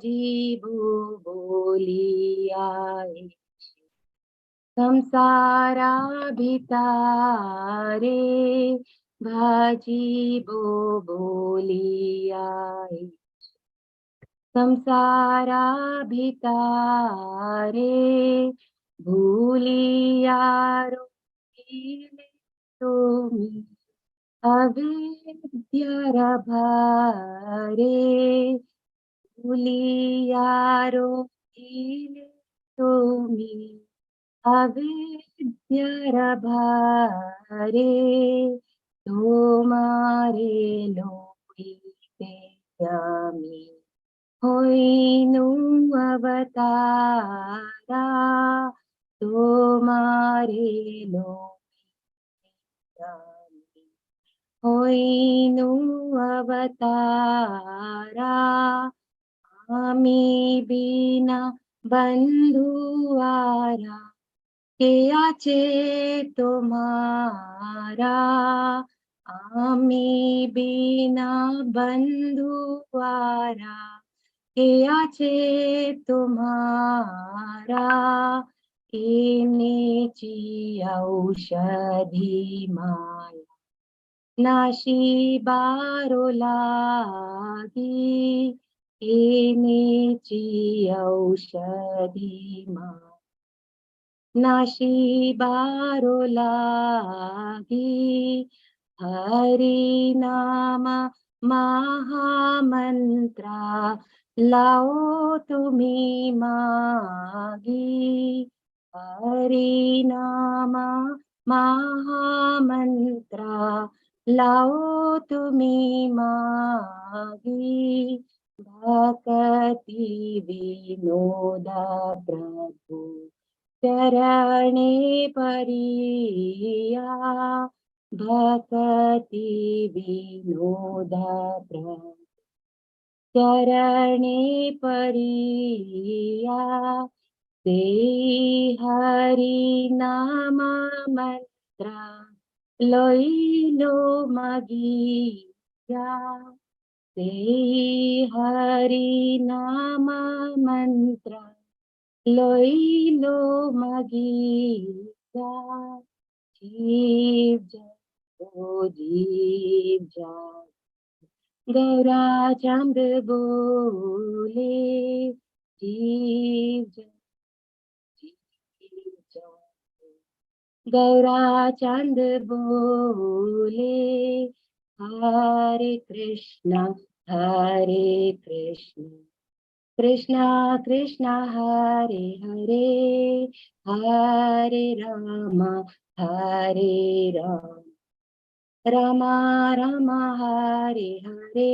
जीवो बोलियाए संसारा भितारे भाजीबो बोलियाए संसारा भितारे भूलियारो तुमी अविद्यार भारे भूलियारो तुमी अविद्यार भारे तुम्हारे लोईते यामी होइनु अवतारा तुम्हारे लोईते यामी होइनु अवतारा आमी बिना बंधुआरा के आचे तुम्हारा आमी बिना बंधुआरा के आचे तुम्हारा इनेची औषधी माया नाशी बारो लागी इनेची औषधी माया नाशी बारो लागी हरि नाम महामंत्रा लाओ तुम्ही मागी हरि नाम महामंत्रा लाओ तुम्ही मागी भक्ति विनोदा प्रभु चरणे परिया भक्ति विनोदा प्रभु चरणे परिया ते हरि नाम मंत्रा लोइलो मगिया ते हरि नाम मंत्रा लोइलो मगिया जीव जगो जीव जग गौरा चंद बोले जीव जग गौरा चंद बोले हरे Krishna Krishna Krishna Hare Hare Hare Ram Ram Ram Hare Hare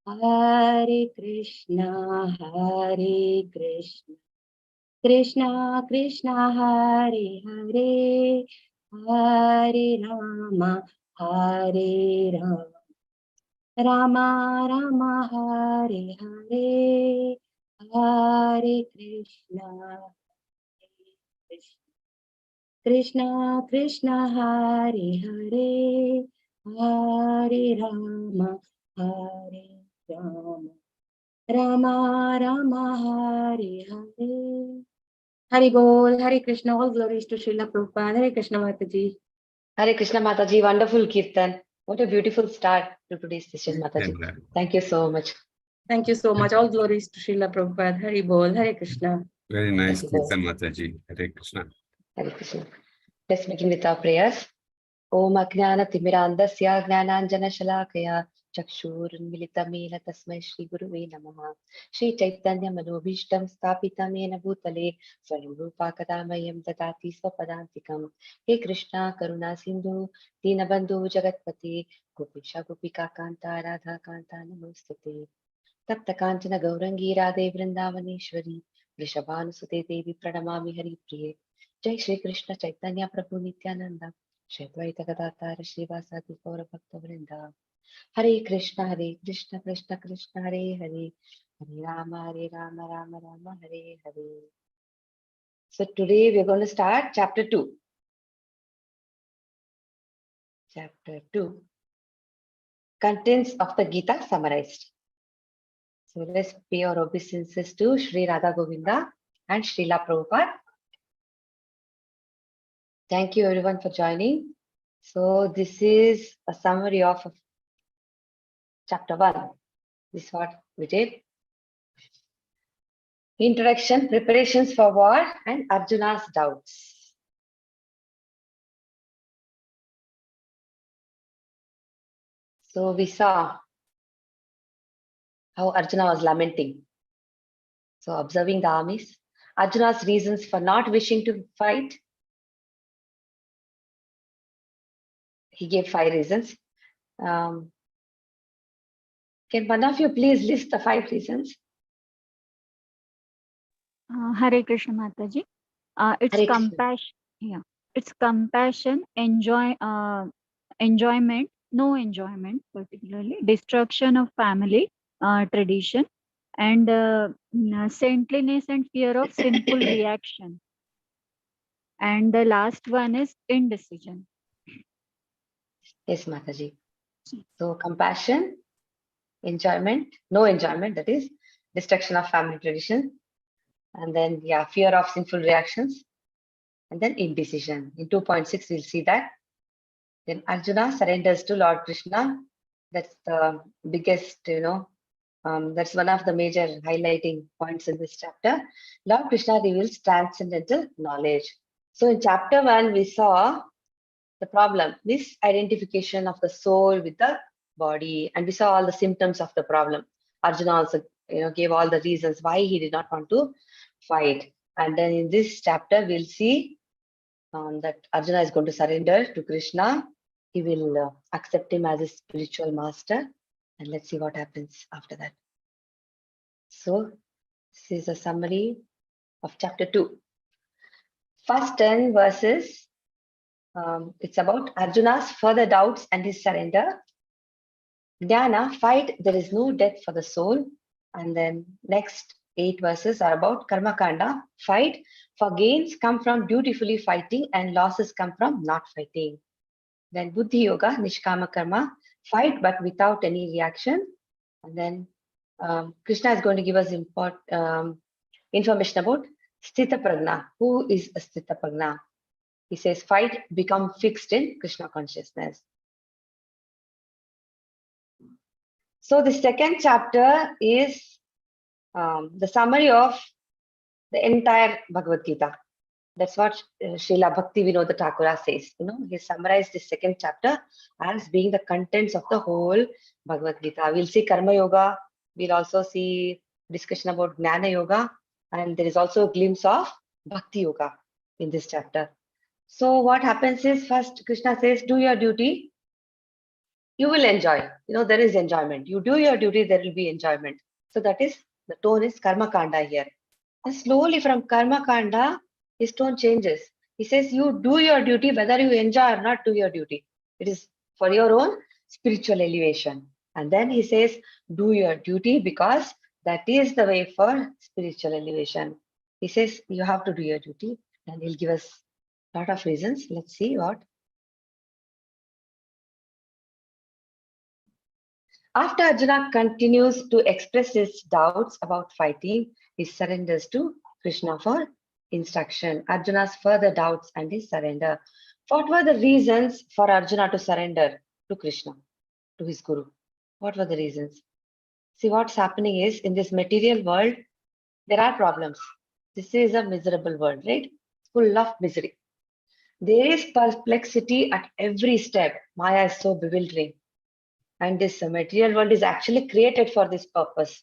Hare Krishna Krishna Krishna Hare Hare Hare Ram Ram Ram Hare Hare Hare Krishna Krishna Krishna Hare Hare Hare Ram Ram Ram Hare Hare. Hari Bol, Hare Krishna, all glories to Srila Prabhupada. Hare Krishna Mataji. Hare Krishna Mataji, wonderful Kirtan. What a beautiful start to today's session, Mataji. Thank you so much. Thank you so much. All glories to Srila Prabhupada. Hari Bol, Hare Krishna. Very nice Kirtan, Mataji. Hare Krishna. Hare Krishna. Let's begin with our prayers. Om Ajnana Timirandasya Jnananjana Shalakaya Chakshurunmilitamena Tasmai Shri Guruve Namaha Shri Chaitanya Manobhishtam Sthapitamena Bhutale Swayam Rupa Kadamayam Dadati Swapadantikam He Krishna Karuna Sindhu Dinabandhu Jagatpati Gopisha Gopika Kanta Radha Kanta Namostate Tapta Kanchana Gaurangi Radhe Vrindavaneshwari Vrishabhanusute Devi Pranamami Hari Priye Jai Shri Krishna Chaitanya Prabhu Nityananda Shri Advaita Gadadhara Srivasadi Gaura Bhakta Vrinda Hare Krishna Krishna Krishna Hare Hare Hare Rama Rama Rama Hare Hare. So today we are going to start chapter 2. Chapter 2, contents of the Gita summarized. So let's pay our obeisances to Sri Radha Govinda and Srila Prabhupada. Thank you everyone for joining. So this is a summary of chapter 1. This is what we did. Introduction, preparations for war, and Arjuna's doubts. So we saw how Arjuna was lamenting. So observing the armies, Arjuna's reasons for not wishing to fight. He gave 5 reasons. Can one of you please list the 5 reasons? Hare Krishna Mataji. It's Hare Krishna. compassion. Yeah, it's compassion, enjoyment, no enjoyment, particularly destruction of family, tradition, and saintliness and fear of sinful reaction. And the last one is indecision. Yes, Mataji. So compassion, enjoyment, no enjoyment, that is destruction of family tradition, and then fear of sinful reactions, and then indecision. In 2.6 we'll see that. Then Arjuna surrenders to Lord Krishna. That's the biggest, that's one of the major highlighting points in this chapter. Lord Krishna reveals transcendental knowledge. So in chapter 1 we saw the problem, misidentification of the soul with the body, and we saw all the symptoms of the problem. Arjuna also gave all the reasons why he did not want to fight. And then in this chapter we'll see that Arjuna is going to surrender to Krishna. He will accept him as a spiritual master, and let's see what happens after that. So this is a summary of chapter 2. First 10 verses, it's about Arjuna's further doubts and his surrender. Jnana, fight, there is no death for the soul. And then next 8 verses are about Karma Kanda, fight, for gains come from dutifully fighting and losses come from not fighting. Then Buddhi Yoga, Nishkama Karma, fight but without any reaction. And then Krishna is going to give us information about Sthita Prajna. Who is a Sthita Prajna? He says, fight, become fixed in Krishna consciousness. So the second chapter is the summary of the entire Bhagavad Gita. That's what Srila Bhakti Vinoda Thakura says. He summarized the second chapter as being the contents of the whole Bhagavad Gita. We'll see Karma Yoga. We'll also see discussion about Jnana Yoga. And there is also a glimpse of Bhakti Yoga in this chapter. So what happens is, first Krishna says, do your duty. You will enjoy. There is enjoyment. You do your duty, there will be enjoyment. So that is, the tone is Karma Kanda here. And slowly from Karma Kanda, his tone changes. He says, you do your duty, whether you enjoy or not, do your duty. It is for your own spiritual elevation. And then he says, do your duty because that is the way for spiritual elevation. He says, you have to do your duty. And he'll give us a lot of reasons. Let's see what. After Arjuna continues to express his doubts about fighting, he surrenders to Krishna for instruction. Arjuna's further doubts and his surrender. What were the reasons for Arjuna to surrender to Krishna, to his Guru? What were the reasons? See, what's happening is, in this material world, there are problems. This is a miserable world, right? Full of misery. There is perplexity at every step. Maya is so bewildering. And this material world is actually created for this purpose,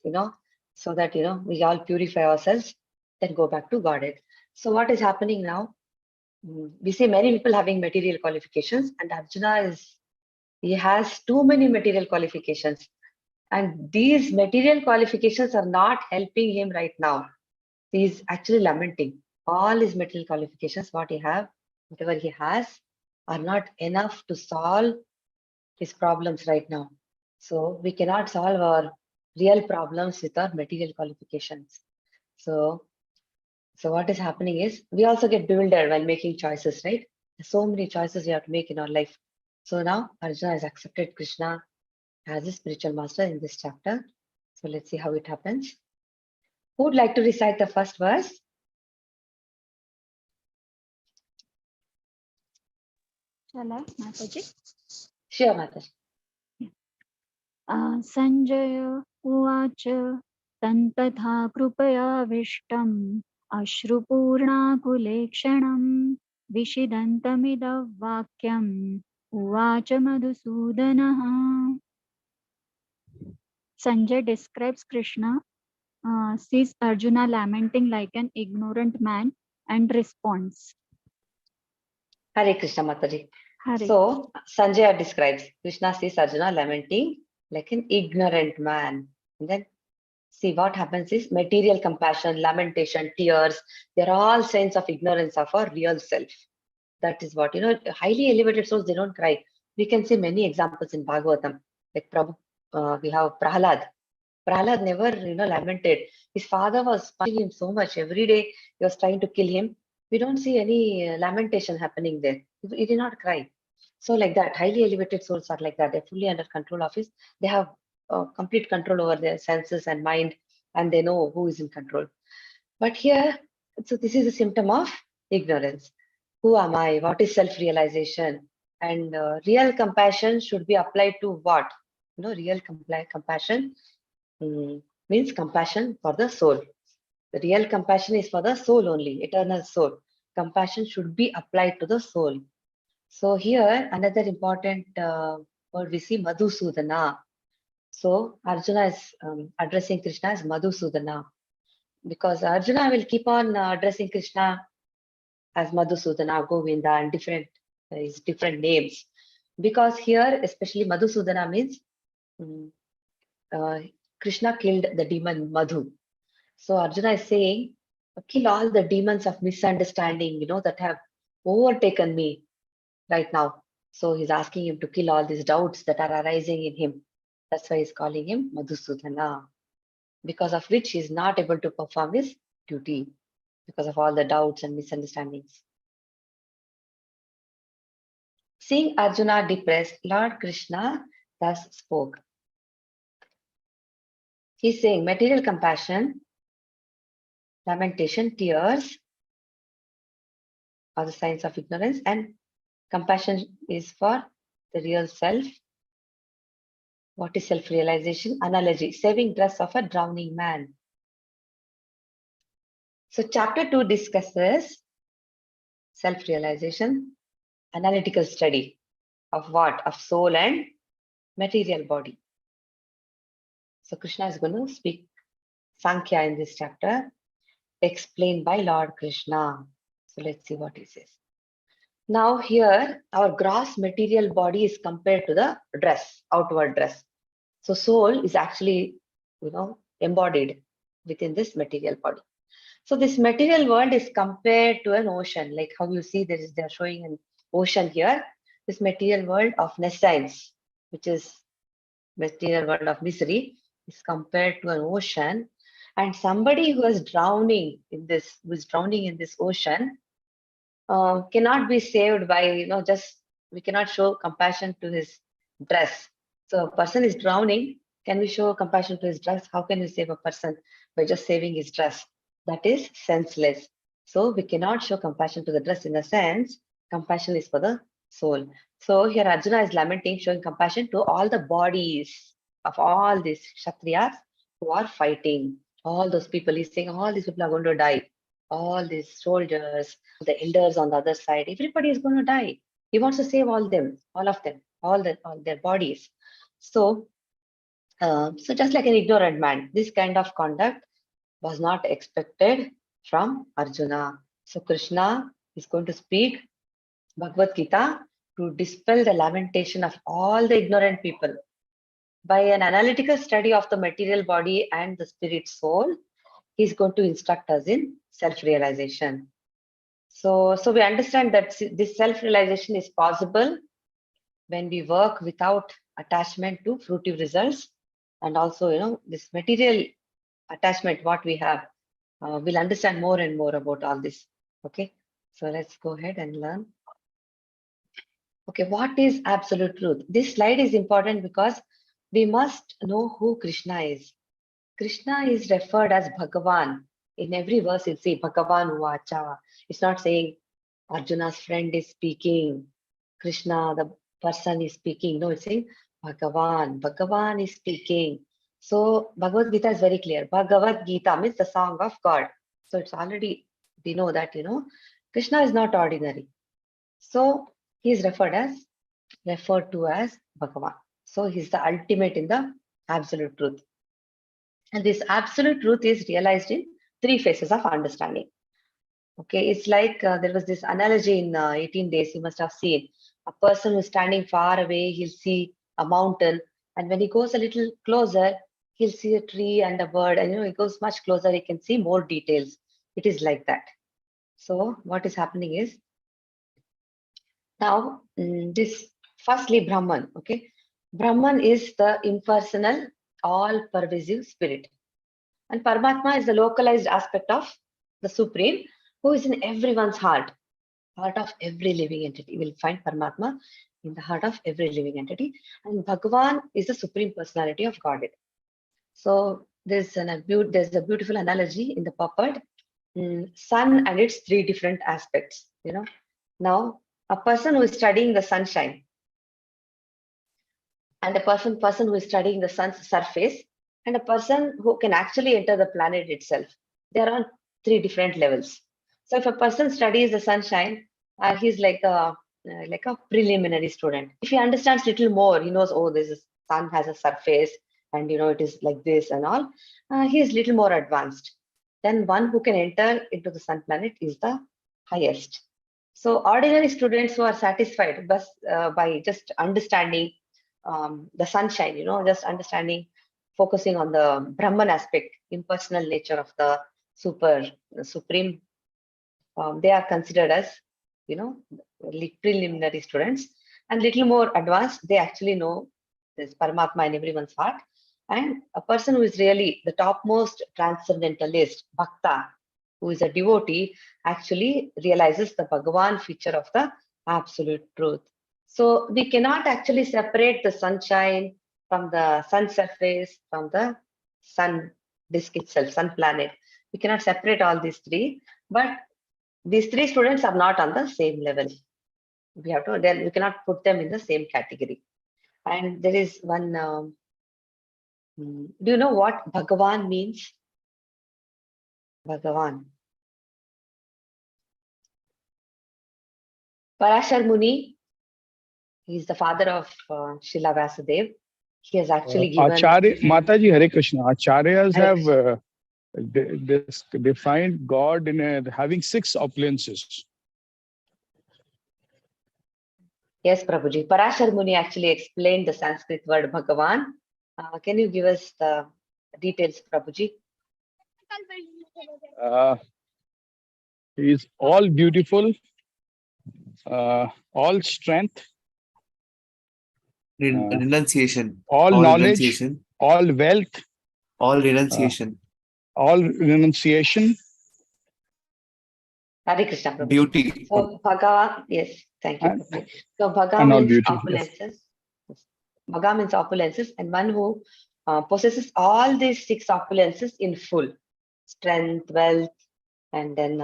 so that, we all purify ourselves, then go back to Godhead. So what is happening now? We see many people having material qualifications, and Arjuna he has too many material qualifications. And these material qualifications are not helping him right now. He's actually lamenting. All his material qualifications, whatever he has, are not enough to solve his problems right now. So we cannot solve our real problems with our material qualifications. So what is happening is, we also get bewildered when making choices, right? There's so many choices we have to make in our life. So now Arjuna has accepted Krishna as a spiritual master in this chapter. So let's see how it happens. Who would like to recite the first verse? Shall I, Mataji? Sure, Mataji. Sanjay उवाच तन्तथा कृपयाविष्टम् अश्रुपूर्णाकुलेक्षणम् विषिदन्तमिदवाक्यम् उवाच मधुसूदनः. Sanjay describes Krishna, sees Arjuna lamenting like an ignorant man and responds. Hare Krishna, Mataji. Hare. So Sanjaya describes Krishna sees Arjuna lamenting like an ignorant man. And then see what happens is material compassion, lamentation, tears. They're all signs of ignorance of our real self. That is what, highly elevated souls, they don't cry. We can see many examples in Bhagavatam. Like we have Prahlad. Prahlad never, lamented. His father was punishing him so much. Every day he was trying to kill him. We don't see any lamentation happening there. He did not cry. So like that, highly elevated souls are like that. They're fully under control of his. They have complete control over their senses and mind, and they know who is in control. But here, so this is a symptom of ignorance. Who am I? What is self-realization? And real compassion should be applied to what? Real compassion means compassion for the soul. The real compassion is for the soul only, eternal soul. Compassion should be applied to the soul. So here, another important word we see, Madhusudana. So Arjuna is addressing Krishna as Madhusudana, because Arjuna will keep on addressing Krishna as Madhusudana, Govinda, and different names. Because here, especially Madhusudana means Krishna killed the demon Madhu. So Arjuna is saying, kill all the demons of misunderstanding, that have overtaken me right now. So he's asking him to kill all these doubts that are arising in him. That's why he's calling him Madhusudana, because of which he's not able to perform his duty, because of all the doubts and misunderstandings. Seeing Arjuna depressed, Lord Krishna thus spoke. He's saying material compassion, lamentation, tears are the signs of ignorance, and compassion is for the real self. What is self-realization? Analogy, saving dress of a drowning man. So chapter 2 discusses self-realization, analytical study of what? Of soul and material body. So Krishna is going to speak Sankhya in this chapter, explained by Lord Krishna. So let's see what he says. Now here, our gross material body is compared to the dress, outward dress. So soul is actually, embodied within this material body. So this material world is compared to an ocean, like how you see they're showing an ocean here. This material world of nescience, which is material world of misery, is compared to an ocean. And somebody who is drowning in this ocean cannot be saved by, we cannot show compassion to his dress. So a person is drowning, can we show compassion to his dress? How can we save a person by just saving his dress? That is senseless. So we cannot show compassion to the dress. In a sense, compassion is for the soul. So here Arjuna is lamenting, showing compassion to all the bodies of all these Kshatriyas who are fighting. All those people, he's saying all these people are going to die. All these soldiers, the elders on the other side, everybody is going to die. He wants to save all of them, all their bodies. So just like an ignorant man, this kind of conduct was not expected from Arjuna. So Krishna is going to speak Bhagavad Gita to dispel the lamentation of all the ignorant people. By an analytical study of the material body and the spirit soul, he's going to instruct us in self-realization. So we understand that this self-realization is possible when we work without attachment to fruitive results. And also, this material attachment, what we have, we'll understand more and more about all this. Okay, so let's go ahead and learn. Okay, what is absolute truth? This slide is important because we must know who Krishna is. Krishna is referred as Bhagavan. In every verse, you'll see Bhagavan Uvacha. It's not saying Arjuna's friend is speaking, Krishna, the person is speaking. No, it's saying Bhagavan. Bhagavan is speaking. So Bhagavad Gita is very clear. Bhagavad Gita means the song of God. So it's already, we know that, Krishna is not ordinary. So he is referred to as Bhagavan. So he's the ultimate in the absolute truth. And this absolute truth is realized in 3 phases of understanding. Okay, it's like there was this analogy in 18 days, you must have seen. A person who's standing far away, he'll see a mountain. And when he goes a little closer, he'll see a tree and a bird. And he goes much closer, he can see more details. It is like that. So what is happening is, now this firstly Brahman, okay? Brahman is the impersonal, all-pervasive spirit. And Paramatma is the localized aspect of the Supreme, who is in everyone's heart of every living entity. You will find Paramatma in the heart of every living entity. And Bhagavan is the Supreme Personality of Godhead. So there's a beautiful analogy in the purport, sun and its 3 different aspects. Now a person who is studying the sunshine, and a person who is studying the sun's surface, and a person who can actually enter the planet itself. They are on 3 different levels. So if a person studies the sunshine, he's like a preliminary student. If he understands little more, he knows, oh, this sun has a surface, and it is like this and all. He is little more advanced. Then one who can enter into the sun planet is the highest. So ordinary students who are satisfied by just understanding the sunshine, just understanding, focusing on the Brahman aspect, impersonal nature of the supreme, they are considered as, preliminary students. And little more advanced, they actually know this Paramatma in everyone's heart. And a person who is really the topmost transcendentalist, Bhakta, who is a devotee, actually realizes the Bhagavan feature of the absolute truth. So we cannot actually separate the sunshine from the sun surface, from the sun disk itself, sun planet. We cannot separate all these 3, but these 3 students are not on the same level. We cannot put them in the same category. And there is one, do you know what Bhagavan means? Bhagavan. Parashar Muni, he is the father of Srila Vasudev. He has actually given... Acharya, Mataji, Hare Krishna. Acharyas have defined God in having 6 opulences. Yes, Prabhuji. Parashar Muni actually explained the Sanskrit word Bhagavan. Can you give us the details, Prabhuji? He is all beautiful, all strength, renunciation, all knowledge, renunciation, all wealth, all renunciation, all renunciation, Hare Krishna, Prabhuji. beauty. So Bhagavan, yes, thank you. Prabhuji. So Bhaga and all means beauty. opulences. Yes. Bhaga means opulences, and one who possesses all these 6 opulences in full: strength, wealth, and then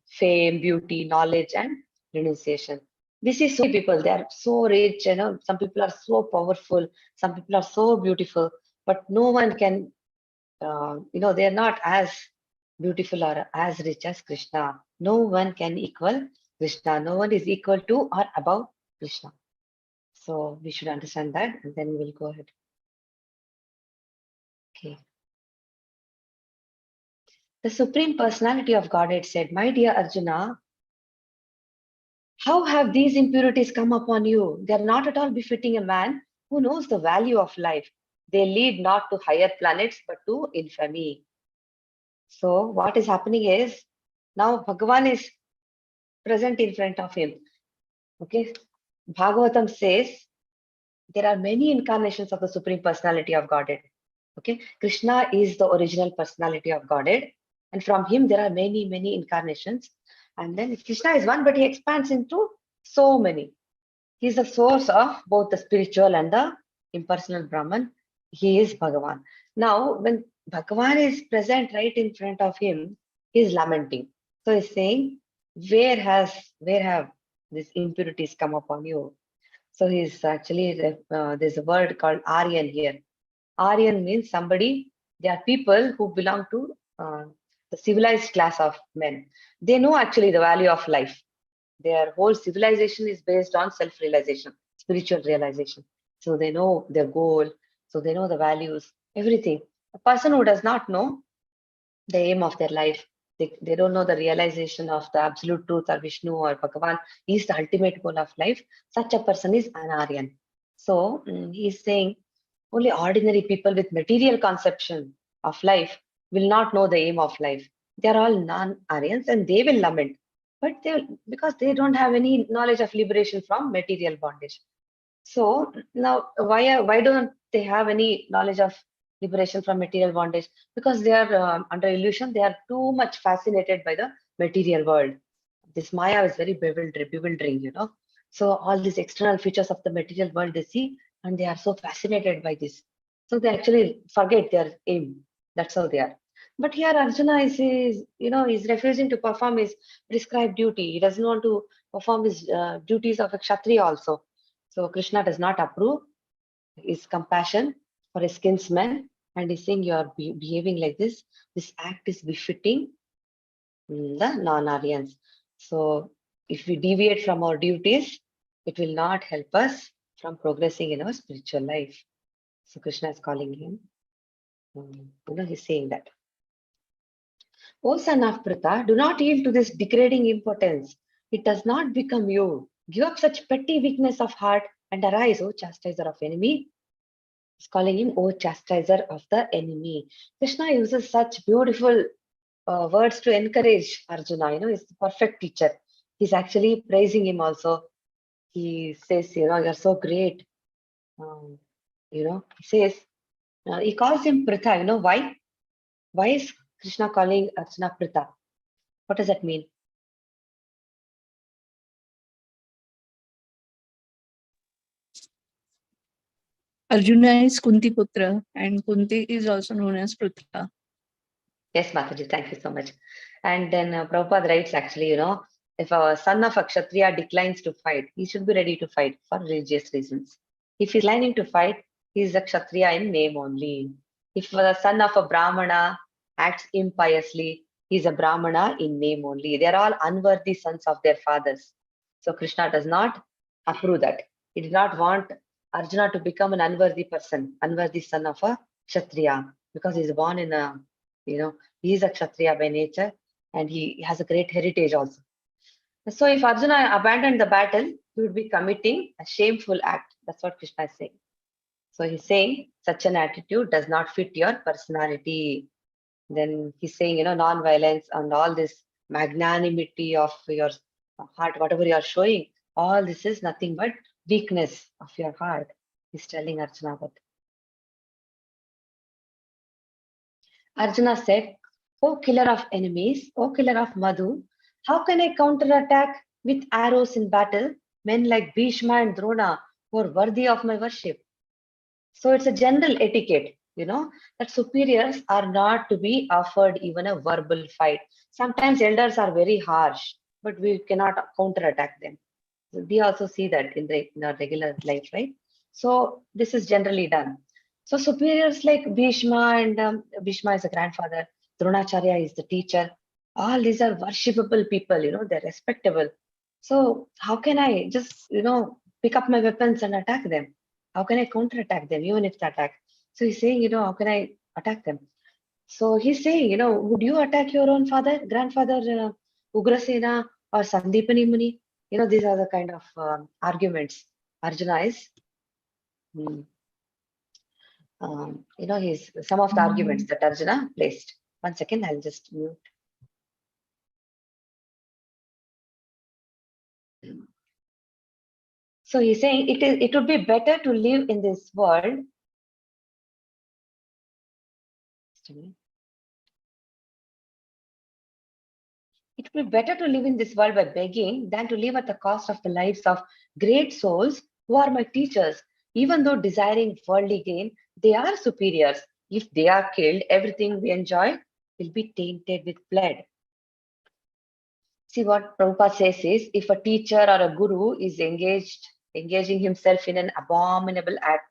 fame, beauty, knowledge, and renunciation. We see so many people, they are so rich, some people are so powerful, some people are so beautiful, but no one can, they are not as beautiful or as rich as Krishna. No one can equal Krishna. No one is equal to or above Krishna. So we should understand that, and then we will go ahead. Okay. The Supreme Personality of Godhead said, "My dear Arjuna, how have these impurities come upon you? They are not at all befitting a man who knows the value of life. They lead not to higher planets, but to infamy." So what is happening is, now Bhagavan is present in front of him. Okay. Bhagavatam says there are many incarnations of the Supreme Personality of Godhead. Okay. Krishna is the original personality of Godhead. And from him, there are many, many incarnations. And then Krishna is one, but he expands into so many. He is the source of both the spiritual and the impersonal Brahman. He is Bhagavan. Now, when Bhagavan is present right in front of him, he's lamenting. So he's saying, where have these impurities come upon you? So he's actually, there's a word called Aryan here. Aryan means somebody, they are people who belong to the civilized class of men. They know actually the value of life. Their whole civilization is based on self-realization, spiritual realization. So they know their goal, so they know the values, everything. A person who does not know the aim of their life, they don't know the realization of the absolute truth or Vishnu or Bhagavan is the ultimate goal of life. Such a person is an Aryan. So he's saying only ordinary people with material conception of life will not know the aim of life. They are all non-Aryans and they will lament. But because they don't have any knowledge of liberation from material bondage. So now why don't they have any knowledge of liberation from material bondage? Because they are under illusion, they are too much fascinated by the material world. This Maya is very bewildering, you know. So all these external features of the material world they see, and they are so fascinated by this. So they actually forget their aim. That's how they are. But here Arjuna is refusing to perform his prescribed duty. He doesn't want to perform his duties of a Kshatriya also. So Krishna does not approve his compassion for his kinsmen, and he's saying you are behaving like this. This act is befitting the non-Aryans. So if we deviate from our duties, it will not help us from progressing in our spiritual life. So Krishna is calling him. He's saying that. O son of Pritha, do not yield to this degrading impotence. It does not become you. Give up such petty weakness of heart and arise, O chastiser of enemy. He's calling him O chastiser of the enemy. Krishna uses such beautiful words to encourage Arjuna. He's the perfect teacher. He's actually praising him also. He says, you're so great. He says, he calls him Pritha. Why? Why is Krishna calling Arjuna Pritha? What does that mean? Arjuna is Kunti Putra and Kunti is also known as Pritha. Yes, Mataji, thank you so much. And then Prabhupada writes actually, if a son of a Kshatriya declines to fight, he should be ready to fight for religious reasons. If he's declining to fight, he is a Kshatriya in name only. If the son of a Brahmana acts impiously, he is a Brahmana in name only. They are all unworthy sons of their fathers. So Krishna does not approve that. He did not want Arjuna to become an unworthy person, unworthy son of a Kshatriya, because he is born in a he is a Kshatriya by nature and he has a great heritage also. So if Arjuna abandoned the battle, he would be committing a shameful act. That's what Krishna is saying. So he's saying such an attitude does not fit your personality. Then he's saying, non-violence and all this magnanimity of your heart, whatever you are showing, all this is nothing but weakness of your heart. He's telling Arjuna about. Arjuna said, O killer of enemies, O killer of Madhu, how can I counterattack with arrows in battle men like Bhishma and Drona who are worthy of my worship? So it's a general etiquette, that superiors are not to be offered even a verbal fight. Sometimes elders are very harsh, but we cannot counterattack them. So we also see that in our regular life, right? So this is generally done. So superiors like Bhishma and Bhishma is a grandfather, Dronacharya is the teacher. All these are worshipable people, they're respectable. So how can I just, pick up my weapons and attack them? How can I counterattack them, even if they attack? So he's saying, how can I attack them? So he's saying, would you attack your own grandfather, Ugrasena or Sandipani Muni? These are the kind of arguments Arjuna is some of the arguments that Arjuna placed. 1 second, I'll just mute. So he's saying it would be better to live in this world. It would be better to live in this world by begging than to live at the cost of the lives of great souls who are my teachers. Even though desiring worldly gain, they are superiors. if they are killed, everything we enjoy will be tainted with blood. See, what Prabhupada says is, if a teacher or a guru is engaging himself in an abominable act,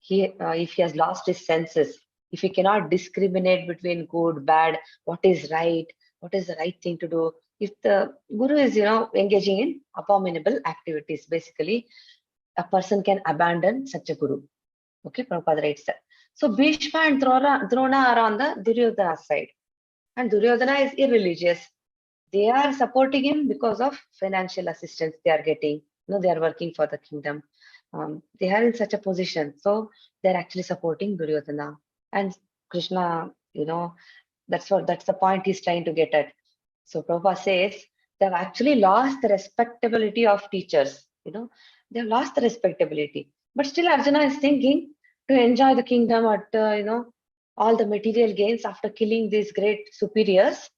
if he has lost his senses, if he cannot discriminate between good, bad, what is the right thing to do, if the guru is, engaging in abominable activities, basically, a person can abandon such a guru. Okay, Prabhupada writes that. So Bhishma and Drona are on the Duryodhana side. And Duryodhana is irreligious. They are supporting him because of financial assistance they are getting. They are working for the kingdom. They are in such a position. So they're actually supporting Duryodhana. And Krishna, that's the point he's trying to get at. So Prabhupada says they've actually lost the respectability of teachers. They've lost the respectability. But still Arjuna is thinking to enjoy the kingdom or all the material gains after killing these great superiors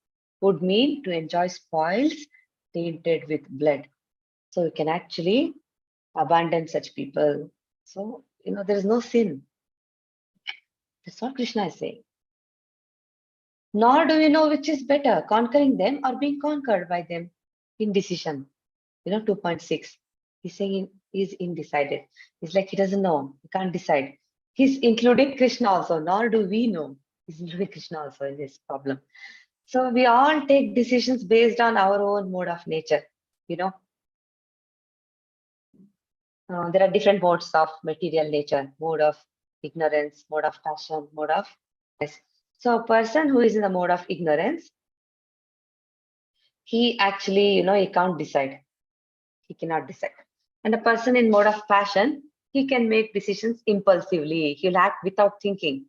would mean to enjoy spoils tainted with blood. So you can actually abandon such people. So, there is no sin. That's what Krishna is saying. Nor do we know which is better, conquering them or being conquered by them. Indecision. 2.6. He's saying he's undecided. He's like he doesn't know. He can't decide. He's including Krishna also. Nor do we know. He's including Krishna also in this problem. So we all take decisions based on our own mode of nature. There are different modes of material nature, mode of ignorance, mode of passion, mode of yes. So a person who is in the mode of ignorance, he actually, he can't decide. He cannot decide. And a person in mode of passion, he can make decisions impulsively. He'll act without thinking.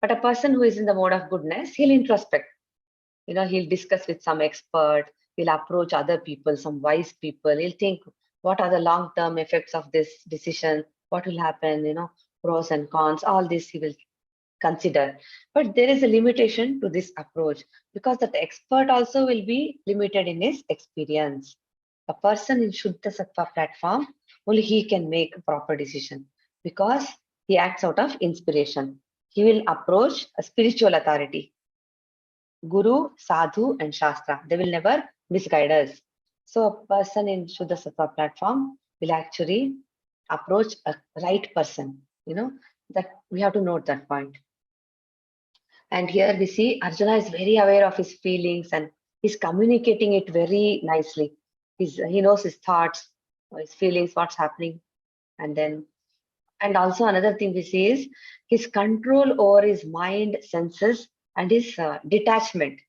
But a person who is in the mode of goodness, he'll introspect. He'll discuss with some expert. He'll approach other people, some wise people. He'll think, what are the long-term effects of this decision? What will happen? Pros and cons. All this he will consider. But there is a limitation to this approach because that expert also will be limited in his experience. A person in Shuddha Sattva platform, only he can make a proper decision because he acts out of inspiration. He will approach a spiritual authority. Guru, Sadhu, and Shastra. They will never misguide us. So a person in Shuddha Sattva platform will actually approach a right person. That we have to note that point. And here we see Arjuna is very aware of his feelings and he's communicating it very nicely. He knows his thoughts, his feelings, what's happening. And also another thing we see is his control over his mind, senses, and his detachment.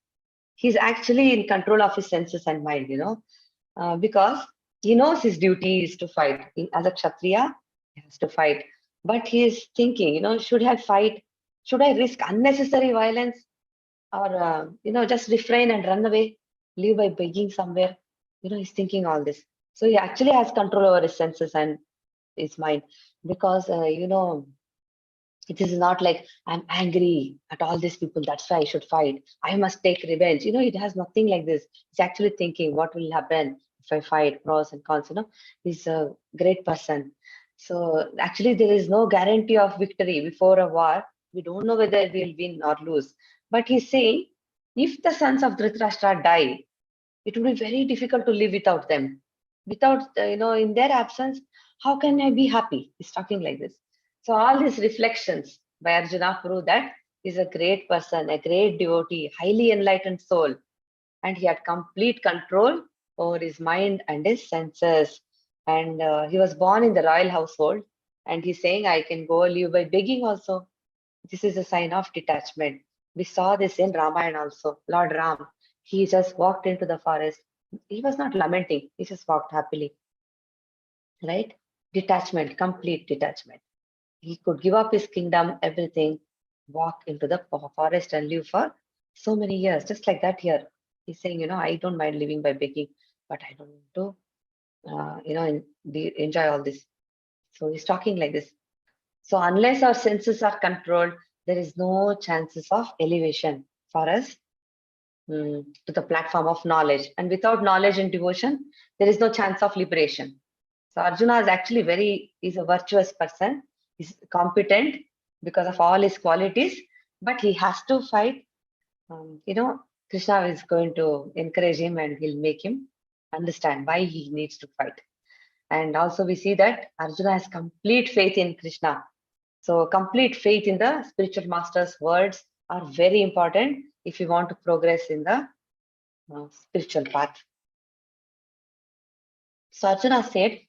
He's actually in control of his senses and mind, because he knows his duty is to fight. As a Kshatriya, he has to fight. But he is thinking, should I fight? Should I risk unnecessary violence? Or, just refrain and run away, live by begging somewhere? He's thinking all this. So he actually has control over his senses and his mind because, it is not like I'm angry at all these people. That's why I should fight. I must take revenge. It has nothing like this. He's actually thinking what will happen if I fight, pros and cons. He's a great person. So actually there is no guarantee of victory before a war. We don't know whether we'll win or lose. But he's saying if the sons of Dhritarashtra die, it will be very difficult to live without them. Without, in their absence, how can I be happy? He's talking like this. So all these reflections by Arjuna prove that he's a great person, a great devotee, highly enlightened soul. And he had complete control over his mind and his senses. And he was born in the royal household. And he's saying, I can go live by begging also. This is a sign of detachment. We saw this in Ramayana also. Lord Ram, he just walked into the forest. He was not lamenting. He just walked happily. Right? Detachment, complete detachment. He could give up his kingdom, everything, walk into the forest and live for so many years. Just like that here. He's saying, I don't mind living by begging, but I don't want to, enjoy all this. So he's talking like this. So unless our senses are controlled, there is no chances of elevation for us to the platform of knowledge. And without knowledge and devotion, there is no chance of liberation. So Arjuna is actually he's a virtuous person. He's competent. because of all his qualities, but he has to fight. Krishna is going to encourage him and he'll make him understand why he needs to fight. And also we see that Arjuna has complete faith in Krishna. So complete faith in the spiritual master's words are very important if you want to progress in the spiritual path. So Arjuna said,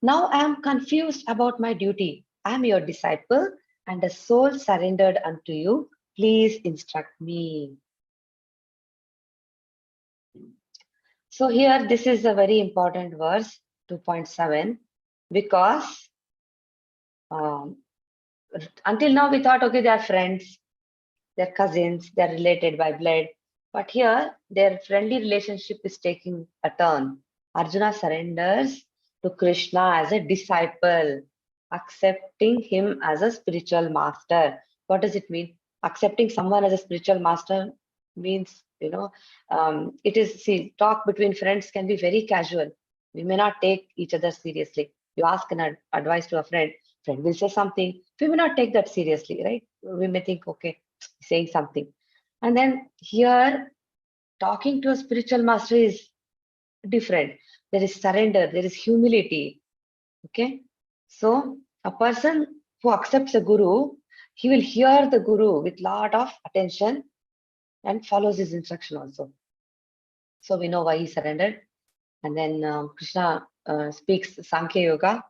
now I am confused about my duty. I am your disciple and a soul surrendered unto you. Please instruct me. So here, this is a very important verse, 2.7, because until now we thought, okay, they are friends, they're cousins, they're related by blood. But here, their friendly relationship is taking a turn. Arjuna surrenders to Krishna as a disciple, accepting him as a spiritual master. What does it mean? Accepting someone as a spiritual master means, it is, see, talk between friends can be very casual. We may not take each other seriously. You ask an advice to a friend will say something. We may not take that seriously, right? We may think, okay, saying something. And then here, talking to a spiritual master is different. There is surrender, there is humility. Okay. So a person who accepts a guru, he will hear the guru with lot of attention and follows his instruction also. So we know why he surrendered. And then Krishna speaks Sankhya Yoga,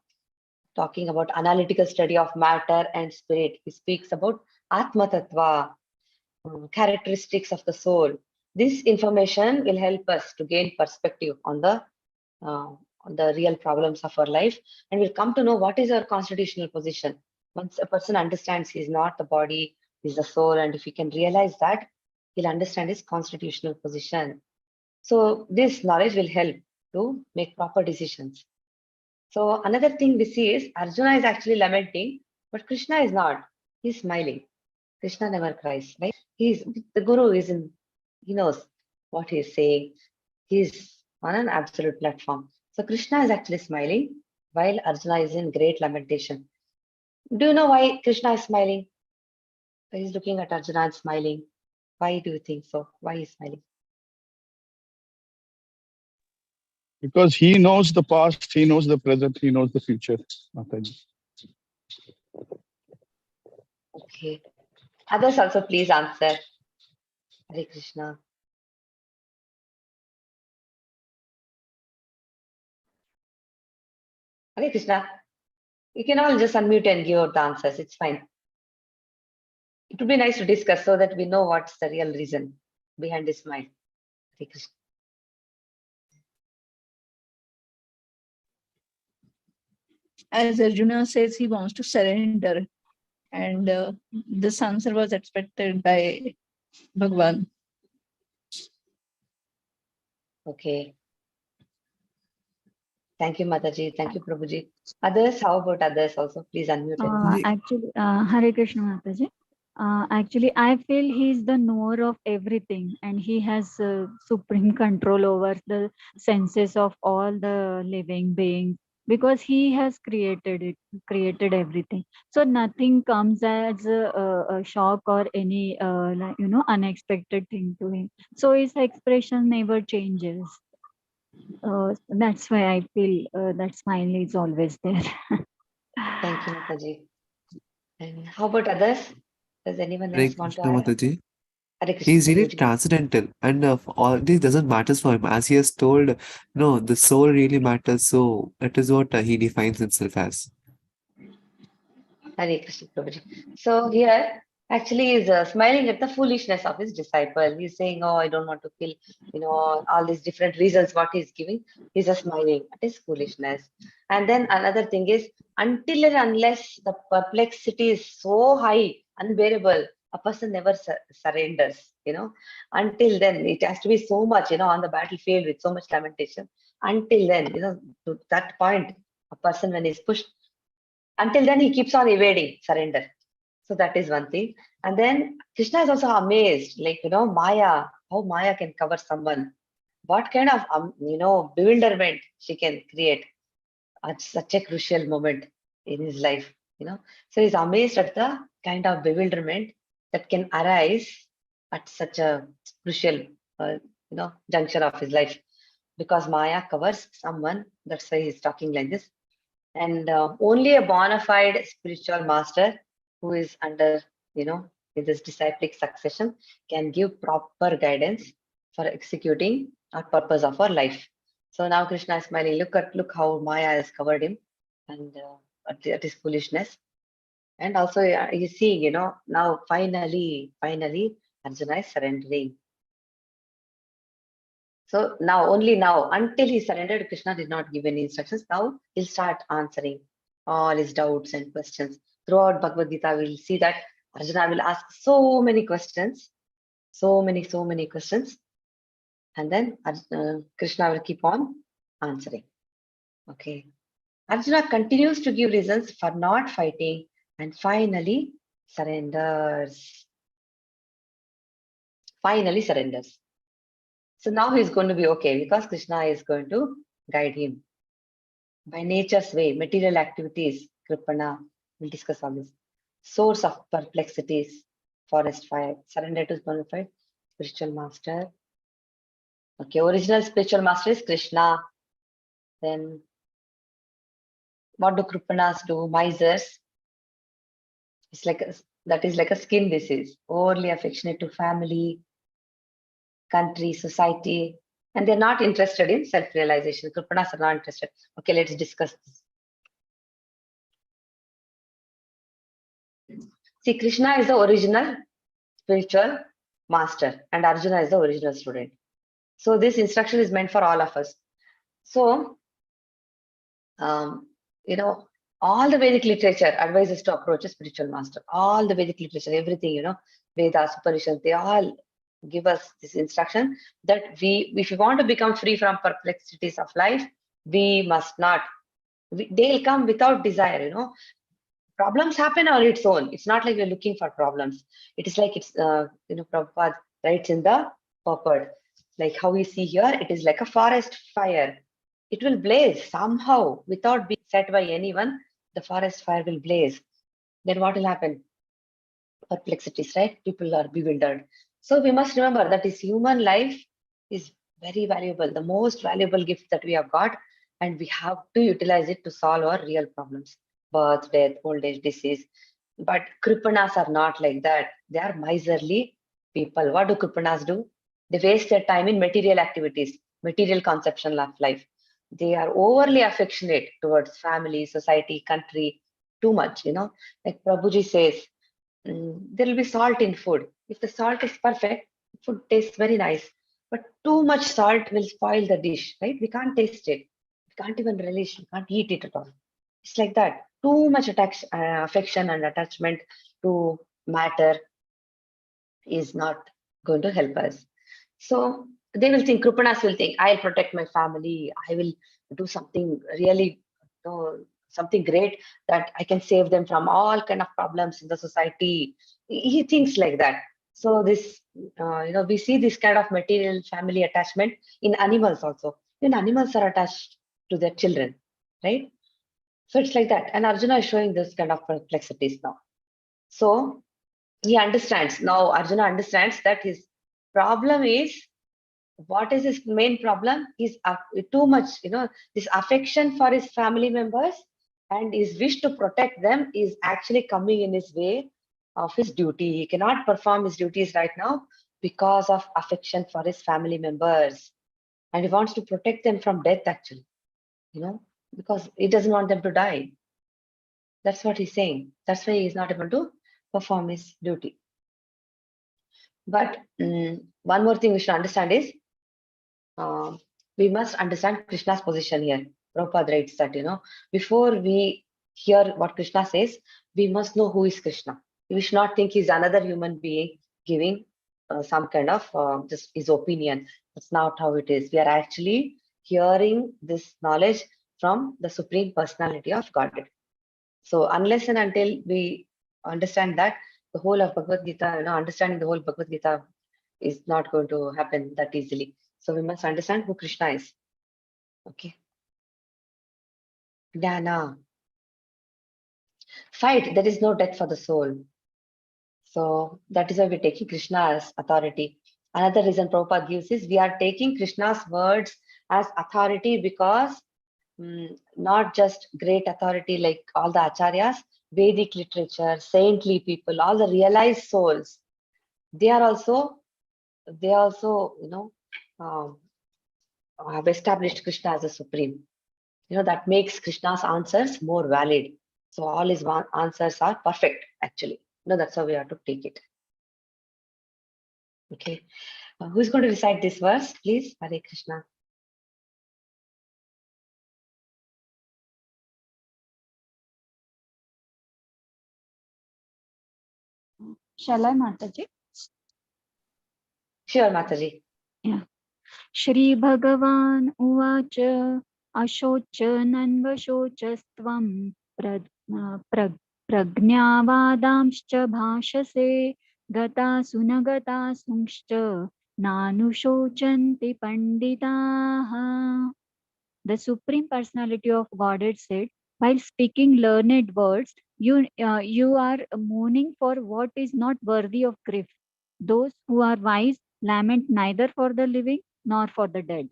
talking about analytical study of matter and spirit. He speaks about Atma Tattva, characteristics of the soul. This information will help us to gain perspective on the real problems of our life, and we'll come to know what is our constitutional position. Once a person understands he's not the body, he's the soul, and if he can realize that, he'll understand his constitutional position. So this knowledge will help to make proper decisions. So another thing we see is Arjuna is actually lamenting, but Krishna is not. He's smiling. Krishna never cries, right? The guru he knows what he's saying. He's on an absolute platform. So Krishna is actually smiling while Arjuna is in great lamentation. Do you know why Krishna is smiling? He's looking at Arjuna and smiling. Why do you think so? Why he's smiling? Because he knows the past, he knows the present, he knows the future. Mataji. Okay. Others also please answer. Hare Krishna. Hare Krishna. You can all just unmute and give out the answers. It's fine. It would be nice to discuss so that we know what's the real reason behind this smile. Hare Krishna. As Arjuna says, he wants to surrender. And this answer was expected by Bhagwan. Okay. Thank you, Mataji. Thank you, Prabhuji. Others, how about others also? Please unmute. Actually, Hare Krishna Mataji. Actually, I feel he's the knower of everything and he has supreme control over the senses of all the living beings because he has created everything. So nothing comes as a shock or any, unexpected thing to him. So his expression never changes. That's why I feel that smile is always there. Thank you, Mataji. And how about others? Does anyone Hare else want to Krishna, add? Mataji. Hare Krishna, He's really Prabhuji. transcendental, and all this doesn't matter for him. As he has told, no, the soul really matters. So that is what he defines himself as. Hare Krishna, Prabhuji. So here, actually, he's smiling at the foolishness of his disciple. He's saying, "Oh, I don't want to kill," all these different reasons. What he's giving, he's just smiling at his foolishness. And then another thing is, until and unless the perplexity is so high, unbearable, a person never surrenders. Until then, it has to be so much, on the battlefield with so much lamentation. Until then, to that point, a person when he's pushed. Until then, he keeps on evading surrender. So that is one thing. And then Krishna is also amazed, like, Maya, how Maya can cover someone. What kind of, bewilderment she can create at such a crucial moment in his life, So he's amazed at the kind of bewilderment that can arise at such a crucial, juncture of his life, because Maya covers someone. That's why he's talking like this. And only a bona fide spiritual master who is under, in this disciplic succession can give proper guidance for executing our purpose of our life. So now Krishna is smiling. Look how Maya has covered him, and at his foolishness. And also you see, now finally Arjuna is surrendering. So only now, until he surrendered, Krishna did not give any instructions. Now he'll start answering all his doubts and questions. Throughout Bhagavad Gita, we'll see that Arjuna will ask so many questions, so many questions. And then Krishna will keep on answering. Okay. Arjuna continues to give reasons for not fighting and finally surrenders. So now he's going to be okay because Krishna is going to guide him. By nature's way, material activities, Kripana, we'll discuss all this. Source of perplexities, forest fire, surrender to bona fide spiritual master. Okay, original spiritual master is Krishna. Then what do Kripanas do? Misers. It's like that is like a skin disease, overly affectionate to family, country, society, and they're not interested in self-realization. Kripanas are not interested. Okay, let's discuss this. See, Krishna is the original spiritual master and Arjuna is the original student. So this instruction is meant for all of us. So, all the Vedic literature advises to approach a spiritual master. All the Vedic literature, everything, Vedas, Upanishads, they all give us this instruction that if we want to become free from perplexities of life, we must not. They'll come without desire, Problems happen on its own. It's not like we're looking for problems. It is like it's, Prabhupada writes in the purport, like how we see here, it is like a forest fire. It will blaze somehow without being set by anyone. The forest fire will blaze. Then what will happen? Perplexities, right? People are bewildered. So we must remember that this human life is very valuable, the most valuable gift that we have got, and we have to utilize it to solve our real problems. Birth, death, old age, disease. But Kripanas are not like that. They are miserly people. What do Kripanas do? They waste their time in material activities, material conception of life. They are overly affectionate towards family, society, country, too much, Like Prabhuji says, there will be salt in food. If the salt is perfect, food tastes very nice. But too much salt will spoil the dish, right? We can't taste it. We can't even relish. We can't eat it at all. It's like that. Too much affection and attachment to matter is not going to help us. So they will think, Kripanas will think, I'll protect my family. I will do something really, something great that I can save them from all kind of problems in the society. He thinks like that. So this, we see this kind of material family attachment in animals also. Even animals are attached to their children, right? So it's like that. And Arjuna is showing this kind of perplexities now. So he understands. Now Arjuna understands that his problem is, what is his main problem? Is too much, this affection for his family members and his wish to protect them is actually coming in his way of his duty. He cannot perform his duties right now because of affection for his family members. And he wants to protect them from death actually, because he doesn't want them to die. That's what he's saying. That's why he's not able to perform his duty. But one more thing we should understand is, we must understand Krishna's position here. Prabhupada writes that, before we hear what Krishna says, we must know who is Krishna. We should not think he's another human being giving some kind of just his opinion. That's not how it is. We are actually hearing this knowledge from the Supreme Personality of Godhead. So unless and until we understand that, the whole of Bhagavad Gita, understanding the whole Bhagavad Gita is not going to happen that easily. So we must understand who Krishna is. Okay. Jnana. Fight, there is no death for the soul. So that is why we're taking Krishna as authority. Another reason Prabhupada gives is we are taking Krishna's words as authority because not just great authority like all the acharyas, Vedic literature, saintly people, all the realized souls, they also, have established Krishna as a supreme. That makes Krishna's answers more valid. So all his answers are perfect, actually. That's how we have to take it. Okay. Who's going to recite this verse, please? Hare Krishna. Shall I, Mataji? Sure, Mataji. Yeah. Shri Bhagavan Uvacha Ashocha Nanvashocastvam Pragnavadamscha Bhashase Gata Sunagata Sungscha Nanushocanti Panditaha. The Supreme Personality of Godhead said, while speaking learned words, you are mourning for what is not worthy of grief. Those who are wise lament neither for the living nor for the dead.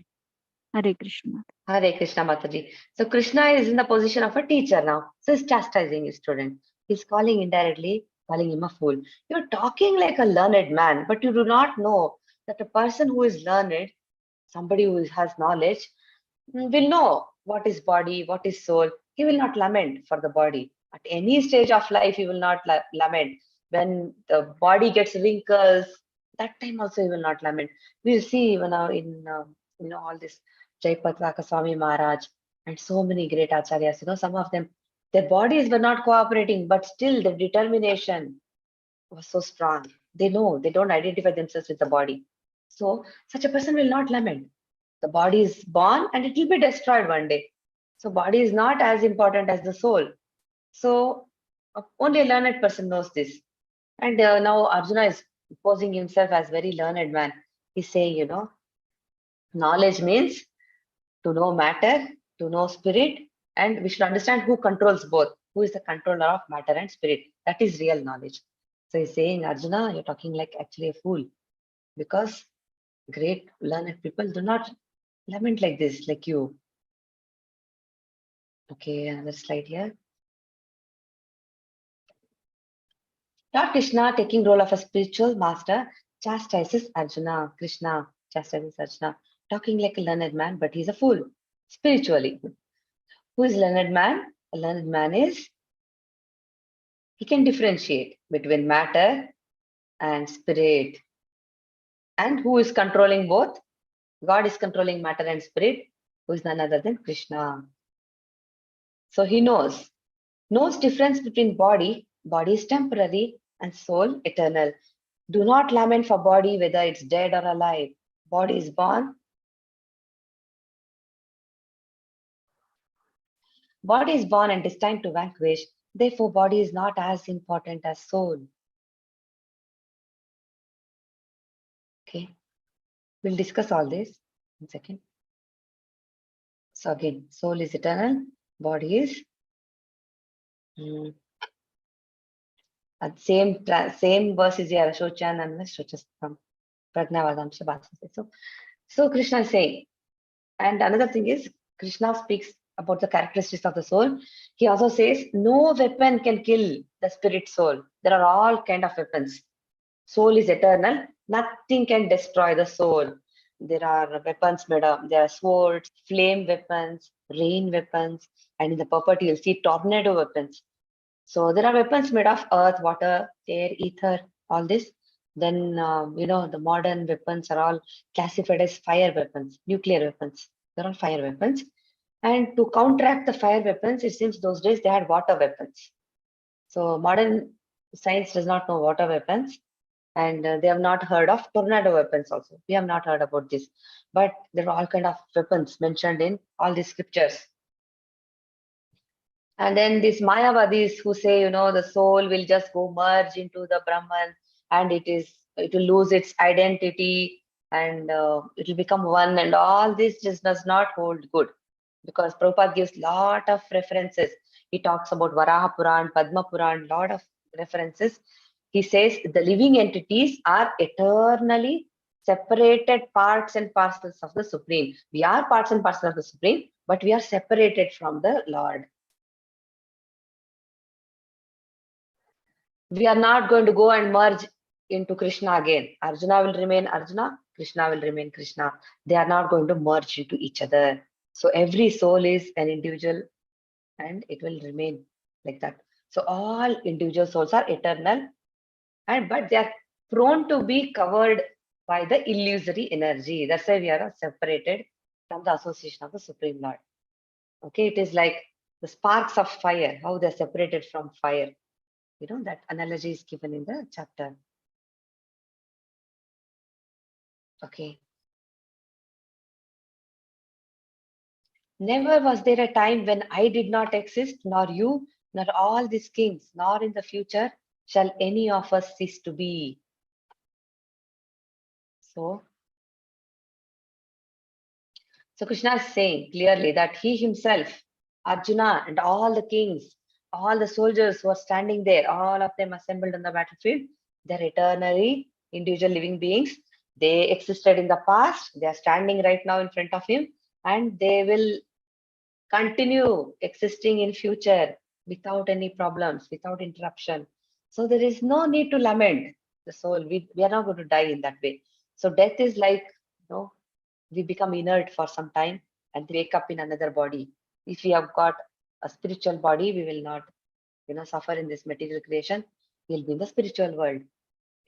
Hare Krishna. Hare Krishna, Mataji. So Krishna is in the position of a teacher now. So he's chastising his student. He's calling indirectly, calling him a fool. You're talking like a learned man, but you do not know that a person who is learned, somebody who has knowledge, will know what is body, what is soul. He will not lament for the body. At any stage of life, he will not lament. When the body gets wrinkles, that time also he will not lament. We'll see in all this Jaipatraka Swami Maharaj and so many great acharyas. Some of them, their bodies were not cooperating, but still the determination was so strong. They know, they don't identify themselves with the body. So such a person will not lament. The body is born and it will be destroyed one day. So body is not as important as the soul. So only a learned person knows this. And now Arjuna is posing himself as very learned man. He's saying, knowledge means to know matter, to know spirit, and we should understand who controls both. Who is the controller of matter and spirit? That is real knowledge. So he's saying, Arjuna, you're talking like actually a fool, because great learned people do not lament like this, like you. Okay, another slide here. Lord Krishna, taking role of a spiritual master, chastises Arjuna. Krishna chastises Arjuna, talking like a learned man, but he's a fool, spiritually. Who is learned man? A learned man is, he can differentiate between matter and spirit. And who is controlling both? God is controlling matter and spirit, who is none other than Krishna. So he knows difference between body is temporary, and soul eternal. Do not lament for body, whether it's dead or alive. Body is born. Body is born and destined to vanquish. Therefore, body is not as important as soul. Okay. We'll discuss all this in a second. So again, soul is eternal. Body is same verse is here. Ashochan and Shochas from Pragnavadamsha Bhasase. So Krishna is saying, and another thing is, Krishna speaks about the characteristics of the soul. He also says, no weapon can kill the spirit soul. There are all kind of weapons. Soul is eternal. Nothing can destroy the soul. There are weapons made of, there are swords, flame weapons, rain weapons, and in the purport you'll see tornado weapons. So there are weapons made of earth, water, air, ether, all this. Then, the modern weapons are all classified as fire weapons, nuclear weapons. They're all fire weapons. And to counteract the fire weapons, it seems those days they had water weapons. So modern science does not know water weapons, and they have not heard of tornado weapons also. We have not heard about this. But there are all kind of weapons mentioned in all these scriptures. And then these Mayavadis who say, the soul will just go merge into the Brahman, and it will lose its identity, and it will become one, and all this just does not hold good, because Prabhupada gives lot of references. He talks about Varaha Puran, Padma Puran, lot of references. He says the living entities are eternally separated parts and parcels of the Supreme. We are parts and parcels of the Supreme, but we are separated from the Lord. We are not going to go and merge into Krishna again. Arjuna will remain Arjuna, Krishna will remain Krishna. They are not going to merge into each other. So every soul is an individual and it will remain like that. So all individual souls are eternal, but they are prone to be covered by the illusory energy. That's why we are separated from the association of the Supreme Lord. Okay, it is like the sparks of fire, how they're separated from fire. You know, that analogy is given in the chapter. Okay. Never was there a time when I did not exist, nor you, nor all these kings, nor in the future shall any of us cease to be. So Krishna is saying clearly that he himself, Arjuna, and all the kings, all the soldiers who are standing there, all of them assembled on the battlefield, they're eternally individual living beings. They existed in the past, they are standing right now in front of him, and they will continue existing in future without any problems, without interruption. So there is no need to lament the soul. We are not going to die in that way. So death is like, we become inert for some time and wake up in another body. If we have got a spiritual body, we will not, suffer in this material creation. We'll be in the spiritual world.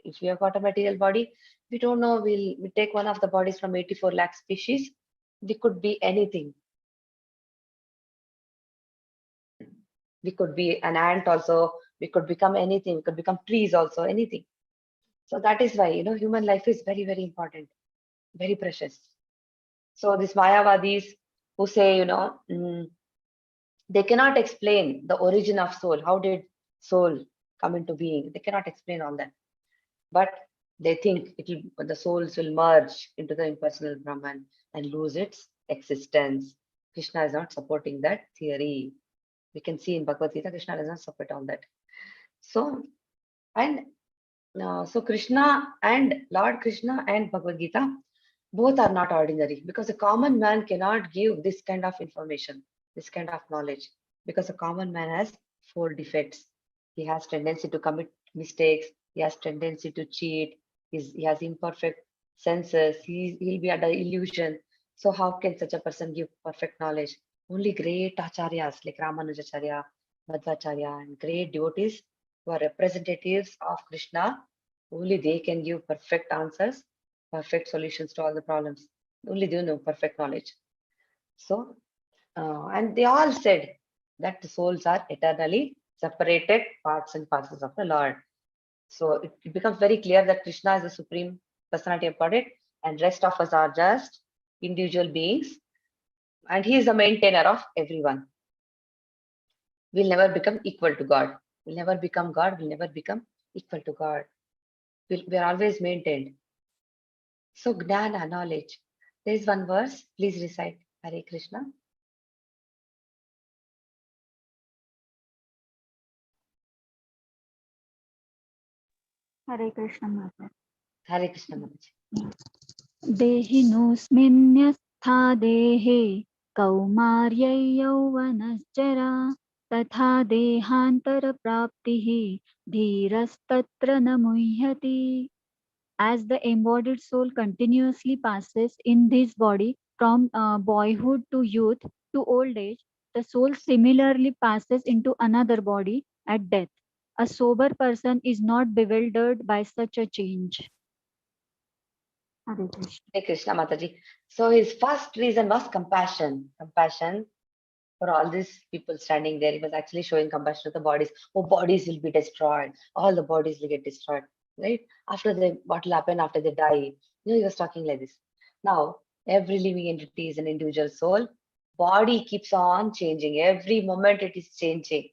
If we have got a material body, we don't know, we take one of the bodies from 84 lakh species. We could be anything. We could be an ant also. We could become anything. We could become trees also, anything. So that is why, human life is very, very important, very precious. So these Mayavadis who say, they cannot explain the origin of soul. How did soul come into being? They cannot explain all that. But they think the souls will merge into the impersonal Brahman and lose its existence. Krishna is not supporting that theory. We can see in Bhagavad Gita, Krishna does not support all that. So Krishna and Lord Krishna and Bhagavad Gita, both are not ordinary, because a common man cannot give this kind of information, this kind of knowledge, because a common man has 4 defects. He has tendency to commit mistakes. He has tendency to cheat. He has imperfect senses. He'll be under illusion. So how can such a person give perfect knowledge? Only great acharyas like Ramanujacharya, Madhvacharya, and great devotees who are representatives of Krishna, only they can give perfect answers, perfect solutions to all the problems. Only they know perfect knowledge. So, and they all said that the souls are eternally separated parts and parcels of the Lord. So it becomes very clear that Krishna is the supreme personality of Godhead, and rest of us are just individual beings, and he is the maintainer of everyone. We'll never become equal to God. We'll never become God. We'll never become equal to God. We are always maintained. So Gnana, knowledge. There is one verse. Please recite Hare Krishna. Hare Krishna Mata. Hare Krishna Mataji. देहिनोऽस्मिन्यस्था देहे कौमार्यै यौवनश्चरा तथा देहान्तरप्राप्तिः धीरस्तत्र न मुह्यति. As the embodied soul continuously passes in this body from boyhood to youth to old age, the soul similarly passes into another body at death. A sober person is not bewildered by such a change. Hare Krishna. Hare Krishna Mataji. So his first reason was compassion. Compassion for all these people standing there. He was actually showing compassion to the bodies. Oh, bodies will be destroyed. All the bodies will get destroyed. Right? What will happen after they die? He was talking like this. Now, every living entity is an individual soul. Body keeps on changing. Every moment it is changing.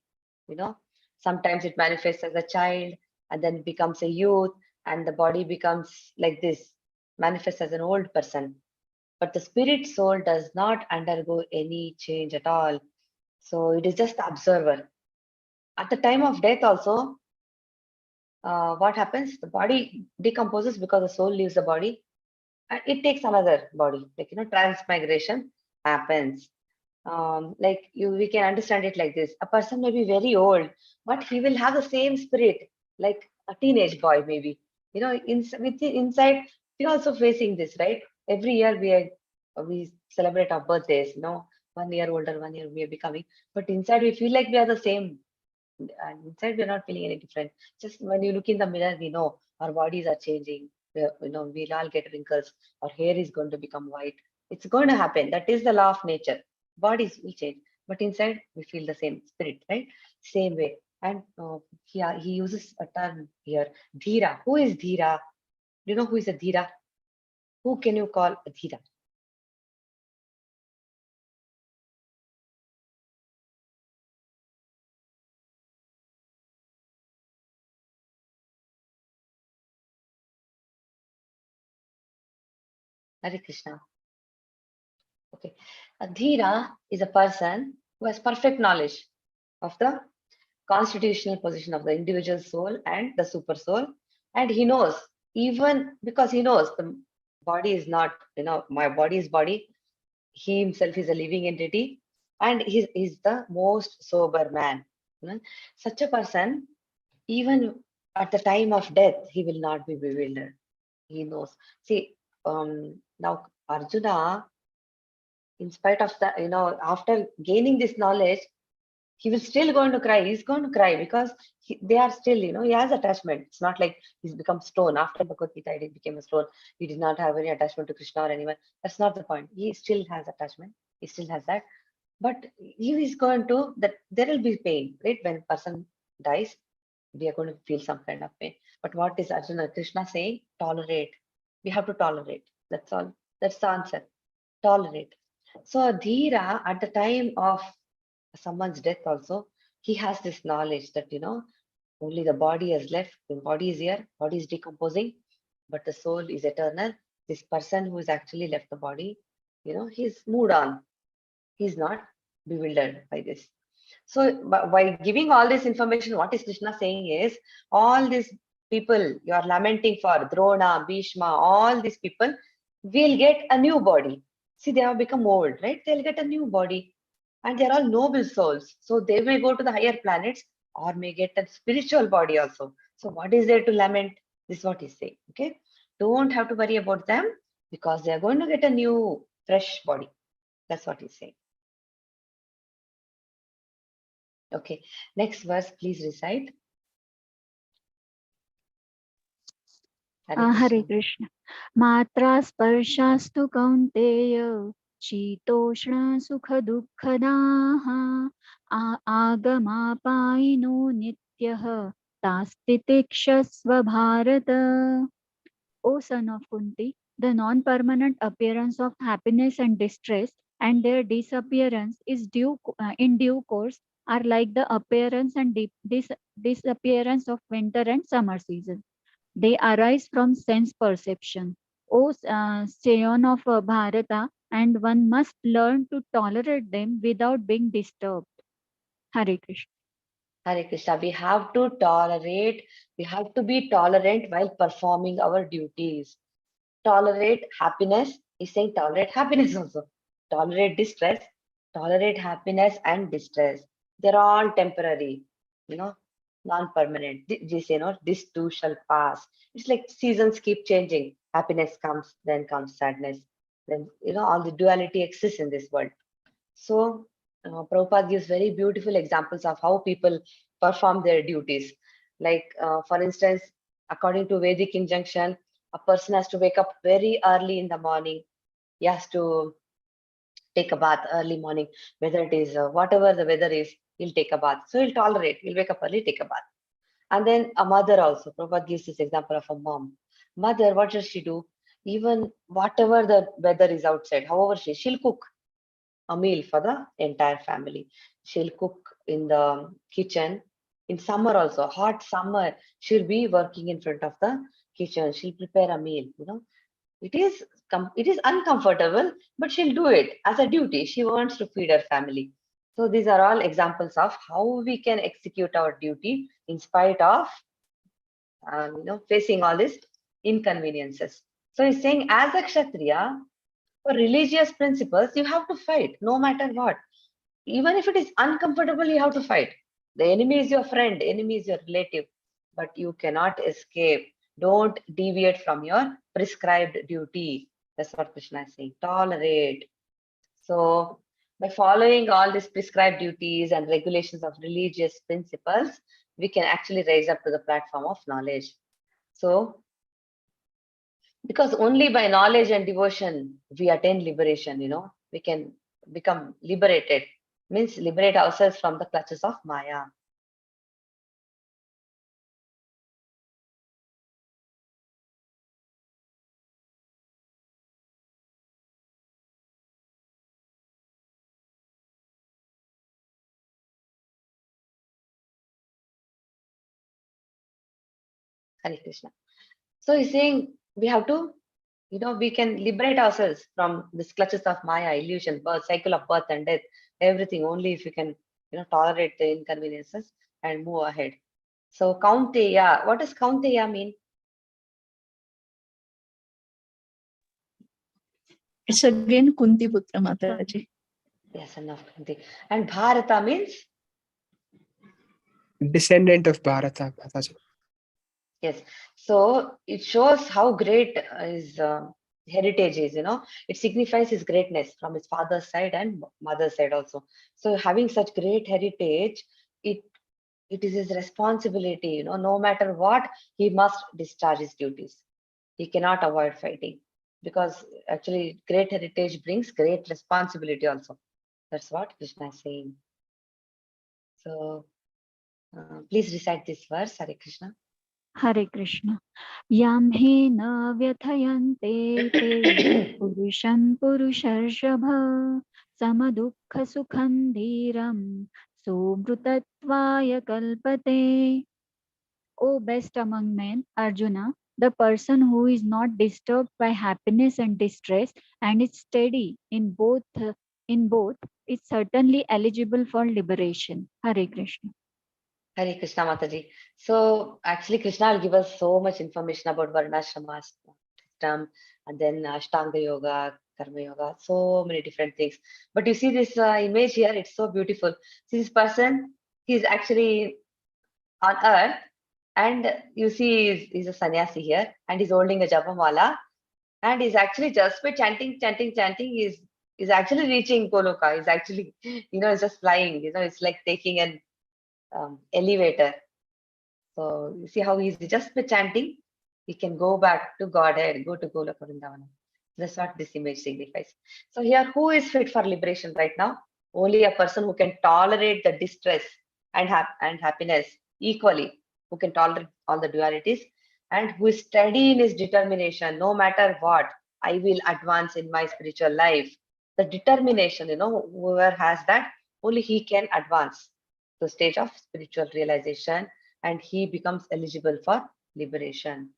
Sometimes it manifests as a child and then becomes a youth, and the body becomes like this, manifests as an old person. But the spirit soul does not undergo any change at all. So it is just the observer. At the time of death also, what happens? The body decomposes because the soul leaves the body and it takes another body. Like, transmigration happens. We can understand it like this. A person may be very old, but he will have the same spirit, like a teenage boy, maybe. Inside, we're also facing this, right? Every year we celebrate our birthdays, 1 year older, 1 year we are becoming, but inside we feel like we are the same. And inside we're not feeling any different. Just when you look in the mirror, we know our bodies are changing. We'll all get wrinkles. Our hair is going to become white. It's going to happen. That is the law of nature. Bodies will change, but inside we feel the same spirit, right? Same way. And he uses a term here, dhira. Who is dhira? Do you know who is a dhira? Who can you call a dhira? Hare Krishna. Okay. A dhira is a person who has perfect knowledge of the constitutional position of the individual soul and the super soul. And he knows, even because he knows the body is not, my body is body. He himself is a living entity and he's the most sober man. Such a person, even at the time of death, he will not be bewildered. He knows. See, now Arjuna, in spite of the, after gaining this knowledge, he will still going to cry. He's going to cry because they are still, he has attachment. It's not like he's become stone. After Bhagavad Gita, he became a stone. He did not have any attachment to Krishna or anyone. That's not the point. He still has attachment. He still has that. But he is going to, that there will be pain, right? When a person dies, we are going to feel some kind of pain. But what is Arjuna, Krishna saying? Tolerate. We have to tolerate. That's all. That's the answer. Tolerate. So Dhira, at the time of someone's death also, he has this knowledge that, only the body is left, the body is here, body is decomposing, but the soul is eternal. This person who is actually left the body, he's moved on. He's not bewildered by this. So by giving all this information, what is Krishna saying is, all these people you are lamenting for, Drona, Bhishma, all these people will get a new body. See, they have become old, right? They'll get a new body. And they're all noble souls. So they may go to the higher planets or may get a spiritual body also. So what is there to lament? This is what he's saying. Okay. Don't have to worry about them because they are going to get a new, fresh body. That's what he's saying. Okay. Next verse, please recite. Hare Krishna. Matra sparshastu kaunteya शीतोष्ण सुख दुःखदाः आगमापायिनो नित्यः तास्तितिक्षस्व Bharat. O son of Kunti, the non-permanent appearance of happiness and distress and their disappearance is in due course are like the appearance and disappearance of winter and summer season. They arise from sense perception. O scion of Bharata, and one must learn to tolerate them without being disturbed. Hare Krishna. Hare Krishna. We have to tolerate, we have to be tolerant while performing our duties. Tolerate happiness is saying tolerate happiness also. Tolerate distress, tolerate happiness and distress. They're all temporary, non-permanent. This too shall pass. It's like seasons keep changing. Happiness comes, then comes sadness. Then, all the duality exists in this world. So, Prabhupada gives very beautiful examples of how people perform their duties. Like, for instance, according to Vedic injunction, a person has to wake up very early in the morning. He has to take a bath early morning, whether it is whatever the weather is, he'll take a bath. So he'll tolerate, he'll wake up early, take a bath. And then a mother also, Prabhupada gives this example of a mom. Mother, what does she do? Even whatever the weather is outside, however she'll cook a meal for the entire family. She'll cook in the kitchen. In summer also, hot summer, she'll be working in front of the kitchen. She'll prepare a meal, It is uncomfortable, but she'll do it as a duty. She wants to feed her family. So these are all examples of how we can execute our duty in spite of facing all these inconveniences. So he's saying, as a Kshatriya, for religious principles, you have to fight no matter what. Even if it is uncomfortable, you have to fight. The enemy is your friend, enemy is your relative, but you cannot escape. Don't deviate from your prescribed duty. That's what Krishna is saying. Tolerate. So by following all these prescribed duties and regulations of religious principles, we can actually raise up to the platform of knowledge. So because only by knowledge and devotion we attain liberation, we can become liberated, means liberate ourselves from the clutches of Maya. Hare Krishna. So he's saying we have to, we can liberate ourselves from this clutches of Maya, illusion, birth, cycle of birth and death, everything, only if we can, tolerate the inconveniences and move ahead. So Kaunteya, what does Kaunteya mean? It's again Kunti Putra Mataji. Yes, enough. And Bharata means? Descendant of Bharata, Mataji. Yes. So it shows how great his heritage is, It signifies his greatness from his father's side and mother's side also. So having such great heritage, it is his responsibility, no matter what, he must discharge his duties. He cannot avoid fighting, because actually great heritage brings great responsibility also. That's what Krishna is saying. So please recite this verse, Hare Krishna. Hare Krishna. Yam he na vyathayante te purusham purusharshambha samadukha sukham dhiram subhrutattvaya kalpate. O best among men, Arjuna, the person who is not disturbed by happiness and distress and is steady in both is certainly eligible for liberation. Hare Krishna. Hare Krishna Mataji. So actually Krishna will give us so much information about Varnashrama system, and then Ashtanga Yoga, Karma Yoga, so many different things. But you see this image here, it's so beautiful. See this person, he's actually on earth, and you see he's a sannyasi here, and he's holding a japamala, and he's actually just by chanting, he's actually reaching Goloka. He's actually, it's just flying, it's like taking an elevator. So you see how easy, just by chanting, we can go back to Godhead, go to Goloka Vrindavana. That's what this image signifies. So here, who is fit for liberation right now? Only a person who can tolerate the distress and happiness equally, who can tolerate all the dualities, and who is steady in his determination, no matter what, I will advance in my spiritual life. The determination, whoever has that, only he can advance the stage of spiritual realization, and he becomes eligible for liberation.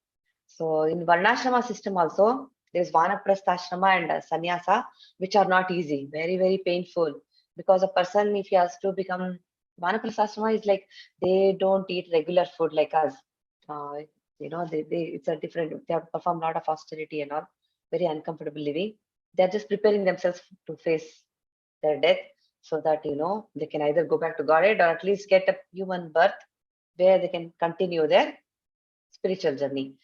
So in Varnashrama system also, there's Vanaprastha and Sannyasa, which are not easy, very, very painful. Because a person, if he has to become Vanaprastha is like, they don't eat regular food like us. It's a different, they have to perform a lot of austerity and all, very uncomfortable living. They're just preparing themselves to face their death, so that, they can either go back to Godhead or at least get a human birth where they can continue their spiritual journey.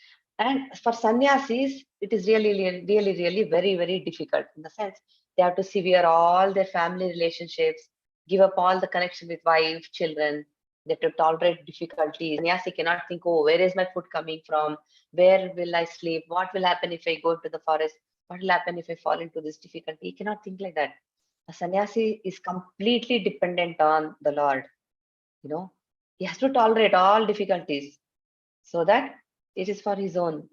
And for sannyasis, it is really, really, really very, very difficult, in the sense they have to sever all their family relationships, give up all the connection with wife, children. They have to tolerate difficulties. Sannyasi cannot think, oh, where is my food coming from? Where will I sleep? What will happen if I go to the forest? What will happen if I fall into this difficulty? He cannot think like that. A sannyasi is completely dependent on the Lord. He has to tolerate all difficulties, so that it is for his own.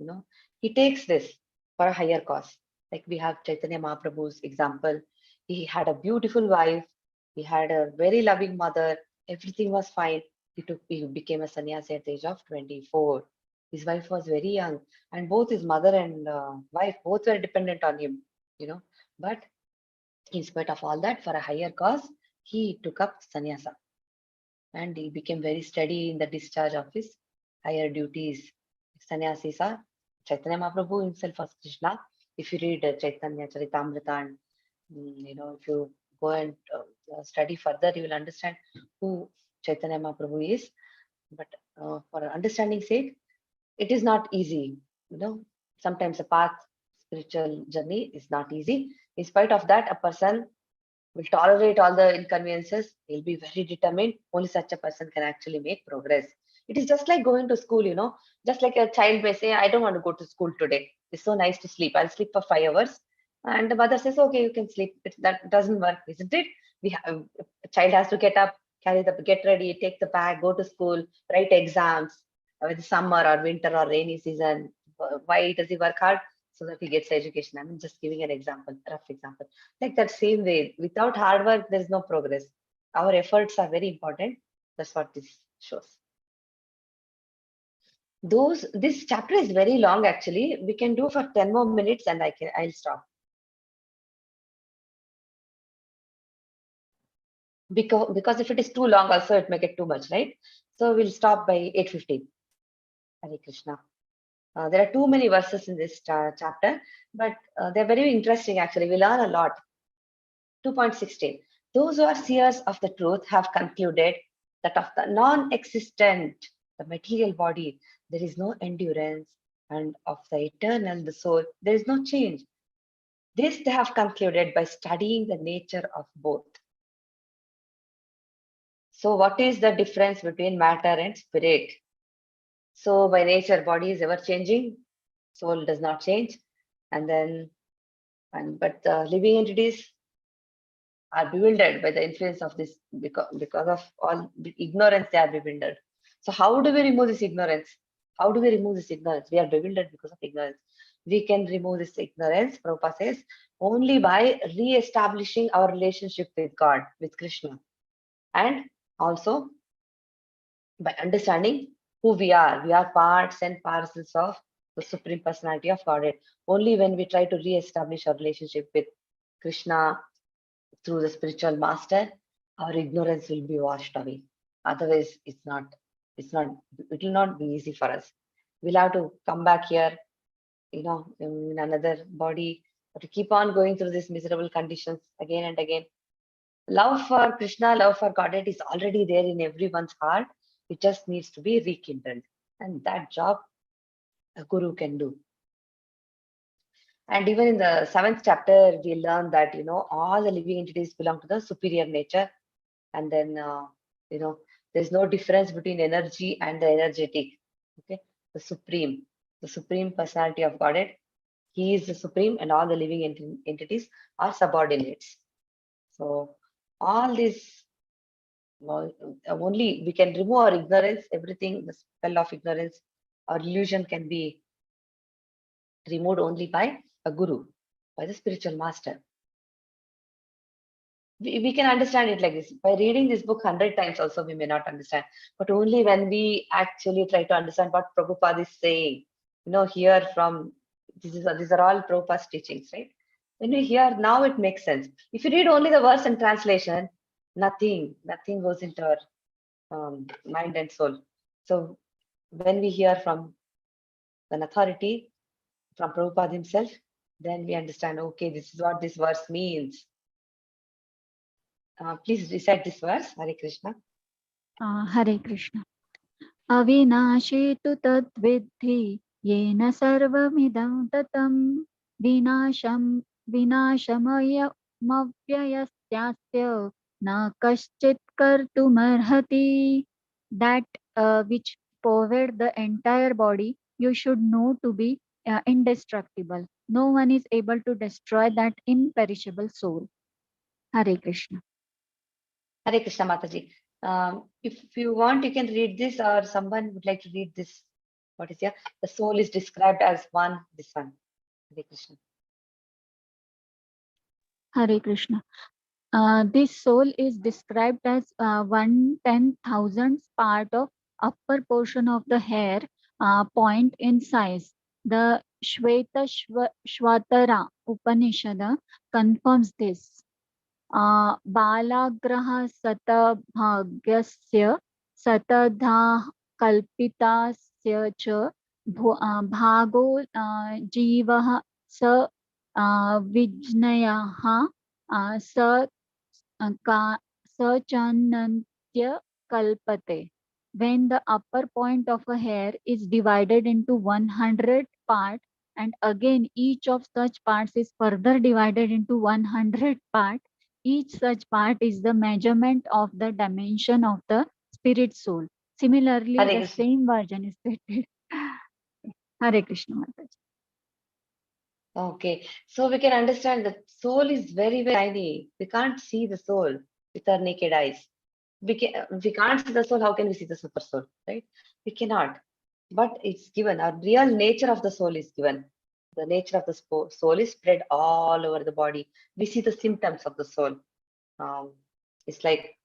He takes this for a higher cause. Like we have Chaitanya Mahaprabhu's example. He had a beautiful wife. He had a very loving mother. Everything was fine. He became a sannyasi at the age of 24. His wife was very young, and both his mother and wife both were dependent on him. But in spite of all that, for a higher cause, he took up sannyasa, and he became very steady in the discharge of his higher duties. sannyasis are Chaitanya Mahaprabhu himself was Krishna. If you read Chaitanya Charitamrita and if you go and study further, you will understand who Chaitanya Mahaprabhu is. But for understanding sake, it is not easy. Sometimes the path, spiritual journey is not easy. In spite of that, a person will tolerate all the inconveniences. He'll be very determined. Only such a person can actually make progress. It is just like going to school, just like a child may say, I don't want to go to school today. It's so nice to sleep. I'll sleep for 5 hours. And the mother says, okay, you can sleep. That doesn't work, isn't it? A child has to get up, get ready, take the bag, go to school, write exams with summer or winter or rainy season. Why does he work hard? So that he gets education. I'm just giving an example, rough example. Like that same way, without hard work, there is no progress. Our efforts are very important. That's what this shows. This chapter is very long actually. We can do for 10 more minutes and I'll stop. Because if it is too long also it may get too much, right? So we'll stop by 8:15. Hare Krishna. There are too many verses in this chapter, but they're very interesting actually. We learn a lot. 2.16. Those who are seers of the truth have concluded that of the non-existent, the material body, there is no endurance, and of the eternal, the soul, there is no change. This they have concluded by studying the nature of both. So what is the difference between matter and spirit? So by nature, body is ever changing, soul does not change. But the living entities are bewildered by the influence of this because of all the ignorance they are bewildered. So how do we remove this ignorance? How do we remove this ignorance? We are bewildered because of ignorance. We can remove this ignorance, Prabhupada says, only by re-establishing our relationship with God, with Krishna. And also by understanding who we are. We are parts and parcels of the Supreme Personality of Godhead. Only when we try to re-establish our relationship with Krishna through the spiritual master, our ignorance will be washed away. Otherwise, it will not be easy for us. We'll have to come back here, in another body, to keep on going through these miserable conditions again and again. Love for Krishna, love for Godhead is already there in everyone's heart. It just needs to be rekindled. And that job a guru can do. And even in the 7th chapter, we learn that, all the living entities belong to the superior nature. And then, there's no difference between energy and the energetic. Okay, the supreme personality of Godhead, he is the supreme and all the living entities are subordinates. So all this, only we can remove our ignorance, everything, the spell of ignorance, our illusion can be removed only by a guru, by the spiritual master. We can understand it like this. By reading this book 100 times also, we may not understand. But only when we actually try to understand what Prabhupada is saying, hear from, these are all Prabhupada's teachings, right? When we hear, now it makes sense. If you read only the verse and translation, nothing goes into our mind and soul. So when we hear from an authority, from Prabhupada himself, then we understand, okay, this is what this verse means. Please recite this verse, Hare Krishna. Hare Krishna. Avinashi tu tad vidhi yena sarvamidam tatam vinashamaya mavyayasyasya na kaschit kartumarhati. That which pervade the entire body, you should know to be indestructible. No one is able to destroy that imperishable soul. Hare Krishna. Hare Krishna Mataji. If you want, you can read this, or someone would like to read this. What is here? The soul is described as one, this one. Hare Krishna. Hare Krishna. This soul is described as 1/10,000th part of upper portion of the hair, point in size. The Shvetashvatara Upanishad confirms this. Balagraha satabhagyasya satadha kalpitasya cha भागो जीवः स विज्ञयः स Sachanantya kalpate. When the upper point of a hair is divided into 100 parts, and again each of such parts is further divided into 100 parts, each such part is the measurement of the dimension of the spirit soul. Similarly, Hare the Krishna. same version is stated. Hare Krishna Mataji. Okay, so we can understand that soul is very, very tiny. We can't see the soul with our naked eyes. We can't see the soul. How can we see the super soul, right? We cannot. But it's given. Our real nature of the soul is given. The nature of the soul is spread all over the body. We see the symptoms of the soul. It's like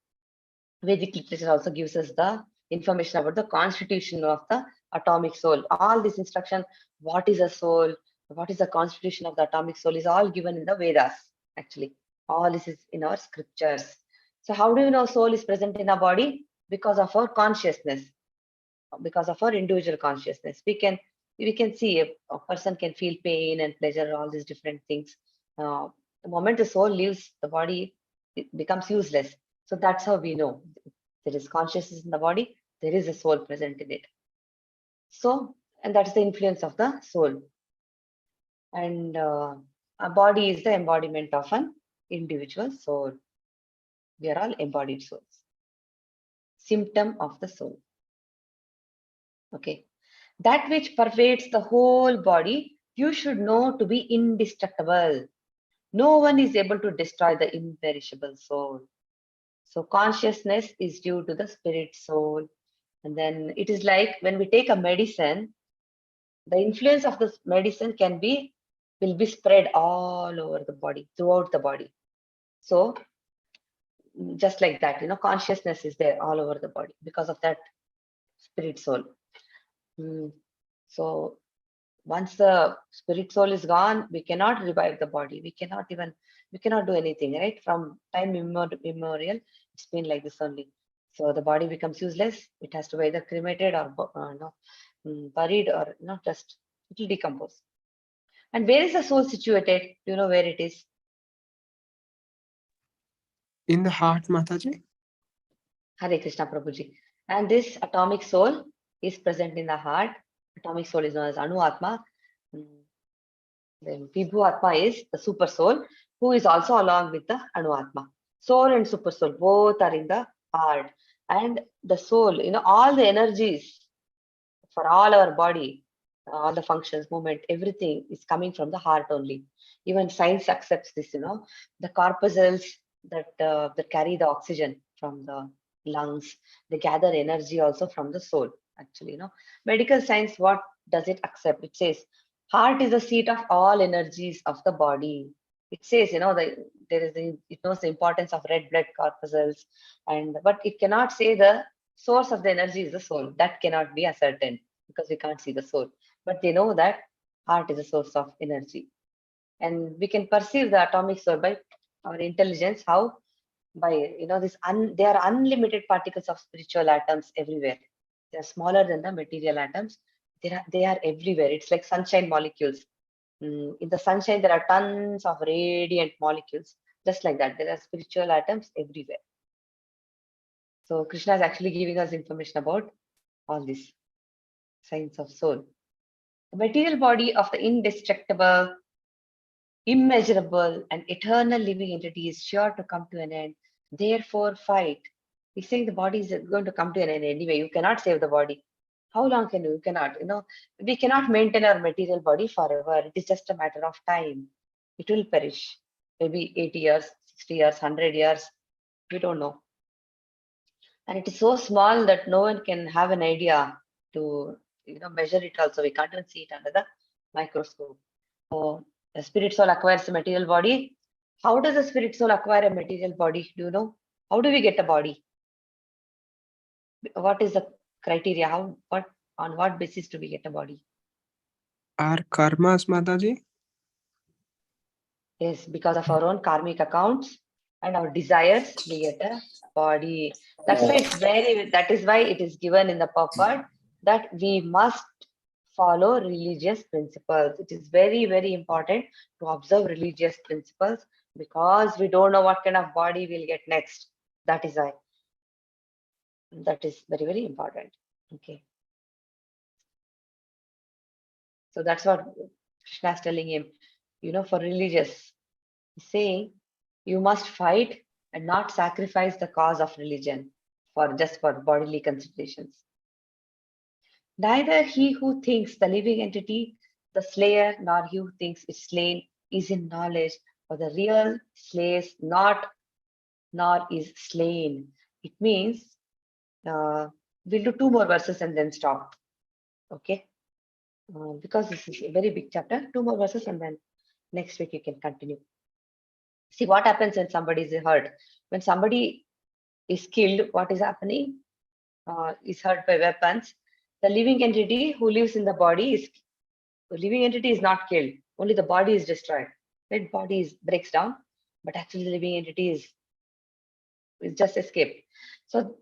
Vedic literature also gives us the information about the constitution of the atomic soul. All this instruction, what is a soul, what is the constitution of the atomic soul, is all given in the Vedas, actually. All this is in our scriptures. So how do you know soul is present in our body? Because of our consciousness, because of our individual consciousness. We can see a person can feel pain and pleasure, all these different things. The moment the soul leaves the body, it becomes useless. So that's how we know there is consciousness in the body, there is a soul present in it. So, and that's the influence of the soul. And our body is the embodiment of an individual soul. We are all embodied souls. Symptom of the soul. Okay. That which pervades the whole body, you should know to be indestructible. No one is able to destroy the imperishable soul. So consciousness is due to the spirit soul. And then it is like when we take a medicine, the influence of this medicine will be spread all over the body, throughout the body. So just like that, consciousness is there all over the body because of that spirit soul. So once the spirit soul is gone, we cannot revive the body. We cannot do anything, right? From time immemorial, it's been like this only. So the body becomes useless. It has to be either cremated or buried, or just it will decompose. And where is the soul situated? Do you know where it is? In the heart, Mataji. Hare Krishna Prabhuji. And this atomic soul is present in the heart. Atomic soul is known as Anu Atma. Then Vibhu Atma is the super soul, who is also along with the Anu Atma. Soul and super soul both are in the heart. And the soul, all the energies for all our body, all the functions, movement, everything is coming from the heart only. Even science accepts this, the corpuscles that carry the oxygen from the lungs, they gather energy also from the soul, actually. Medical science, what does it accept? It says heart is the seat of all energies of the body. It says, it knows the importance of red blood corpuscles, but it cannot say the source of the energy is the soul. That cannot be ascertained because we can't see the soul. But they know that heart is a source of energy. And we can perceive the atomic soul by our intelligence. How? By, there are unlimited particles of spiritual atoms everywhere. They are smaller than the material atoms. They are everywhere. It's like sunshine molecules. In the sunshine, there are tons of radiant molecules. Just like that, there are spiritual atoms everywhere. So Krishna is actually giving us information about all this science of soul. The material body of the indestructible, immeasurable, and eternal living entity is sure to come to an end. Therefore, fight. He's saying the body is going to come to an end anyway. You cannot save the body. How long can you? You cannot. We cannot maintain our material body forever. It is just a matter of time. It will perish. Maybe 80 years, 60 years, 100 years. We don't know. And it is so small that no one can have an idea to measure it also. We can't even see it under the microscope. So the spirit soul acquires a material body. How does the spirit soul acquire a material body? Do you know? How do we get a body? What is the criteria? On what basis do we get a body? Our karmas, Mataji. Yes, because of our own karmic accounts and our desires, we get a body. That's why that is why it is given in the purport that we must follow religious principles. It is very, very important to observe religious principles because we don't know what kind of body we'll get next. That is why. That is very, very important. Okay. So that's what Krishna is telling him, for religious. He's saying you must fight and not sacrifice the cause of religion for bodily considerations. Neither he who thinks the living entity, the slayer, nor he who thinks it's slain is in knowledge, for the real slays not, nor is slain. It means we'll do 2 more verses and then stop. Okay. Because this is a very big chapter, 2 more verses and then next week you can continue. See what happens when somebody is hurt. When somebody is killed, what is happening? Is hurt by weapons. The living entity who lives in the body is not killed. Only the body is destroyed. That body breaks down, but actually the living entity is just escaped. So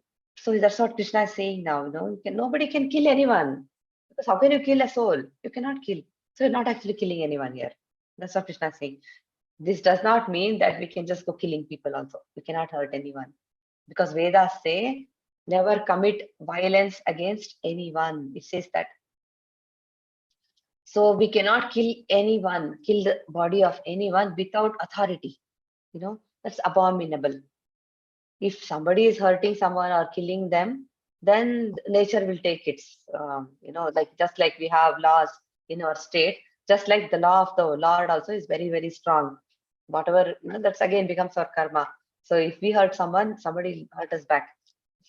that's what Krishna is saying now. Nobody can kill anyone. Because how can you kill a soul? You cannot kill. So you're not actually killing anyone here. That's what Krishna is saying. This does not mean that we can just go killing people also. We cannot hurt anyone. Because Vedas say, never commit violence against anyone. It says that. So we cannot kill anyone, kill the body of anyone without authority. That's abominable. If somebody is hurting someone or killing them, then nature will take its, just like we have laws in our state, just like the law of the Lord also is very, very strong. Whatever, that's again becomes our karma. So if we hurt someone, somebody hurt us back.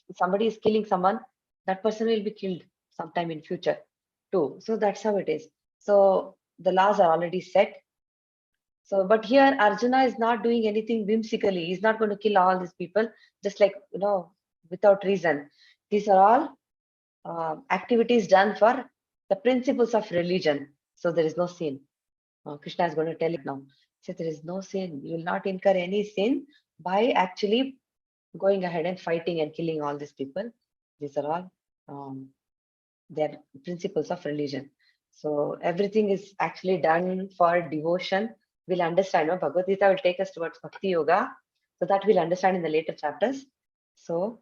If somebody is killing someone, that person will be killed sometime in future too. So that's how it is. So the laws are already set. So, but here Arjuna is not doing anything whimsically. He's not going to kill all these people just like, without reason. These are all activities done for the principles of religion. So there is no sin. Krishna is going to tell it now. So there is no sin. You will not incur any sin by actually going ahead and fighting and killing all these people. These are all their principles of religion. So everything is actually done for devotion. We'll understand. Bhagavad Gita will take us towards Bhakti Yoga. So that we'll understand in the later chapters. So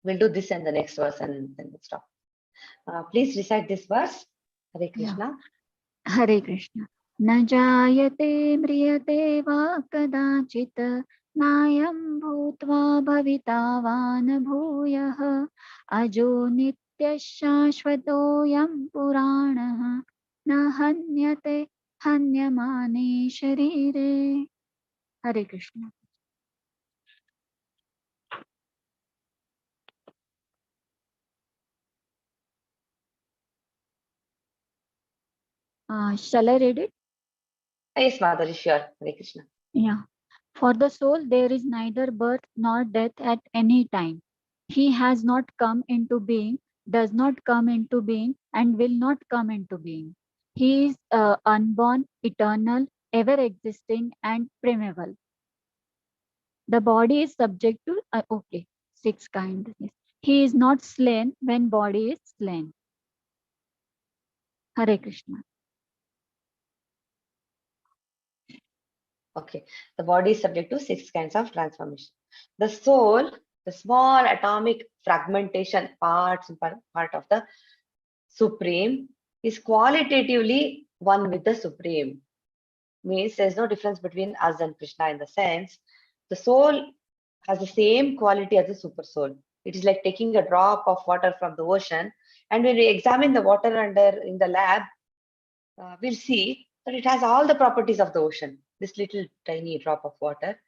we'll do this and the next verse and then we'll stop. Please recite this verse. Hare Krishna. Hare Krishna. Na jayate mriyate va kadachit nayam bhutva bhavitavan bhuyah ajo nitya shashvatoyam puranah na hanyate hanyamane sharire. Hare Krishna. Shall I read it? Yes, Mataji, sure. Hare Krishna. Yeah. For the soul, there is neither birth nor death at any time. He has not come into being, does not come into being, and will not come into being. He is unborn, eternal, ever existing, and primeval. The body is subject to, 6 kindness. He is not slain when body is slain. Hare Krishna. Okay, the body is subject to 6 kinds of transformation. The soul, the small atomic fragmentation part of the Supreme, is qualitatively one with the Supreme. Means there's no difference between us and Krishna in the sense the soul has the same quality as the super soul. It is like taking a drop of water from the ocean, and when we examine the water in the lab, we'll see that it has all the properties of the ocean. This little tiny drop of water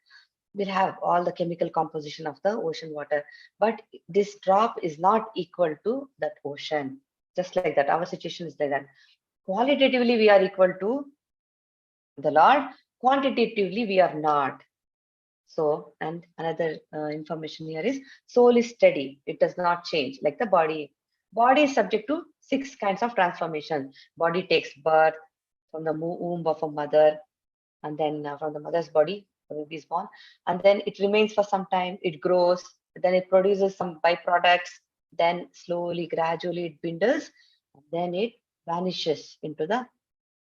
will have all the chemical composition of the ocean water, but this drop is not equal to that ocean. Just like that, our situation is like that. Qualitatively, we are equal to the Lord. Quantitatively, we are not. So, and another information here is soul is steady. It does not change like the body. Body is subject to 6 kinds of transformation. Body takes birth from the womb of a mother, and then from the mother's body, the baby is born, and then it remains for some time, it grows, then it produces some byproducts, then slowly, gradually it dwindles, and then it vanishes into the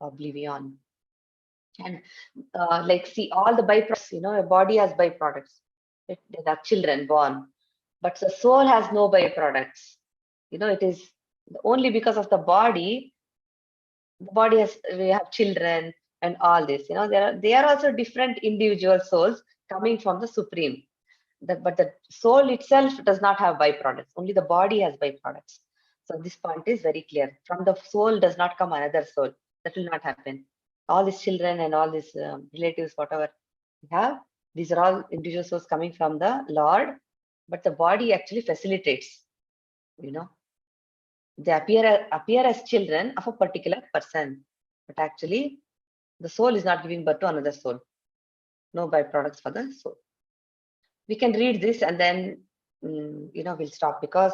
oblivion. And like, see, all the byproducts, a body has byproducts. There are children born, but the soul has no byproducts. It is only because of the body has, we have children and all this. They are also different individual souls coming from the supreme. But the soul itself does not have byproducts. Only the body has byproducts. So this point is very clear. From the soul does not come another soul. That will not happen. All these children and all these relatives, whatever we have, these are all individual souls coming from the Lord. But the body actually facilitates. They appear as children of a particular person, but actually the soul is not giving birth to another soul. No byproducts for the soul. We can read this and then we'll stop, because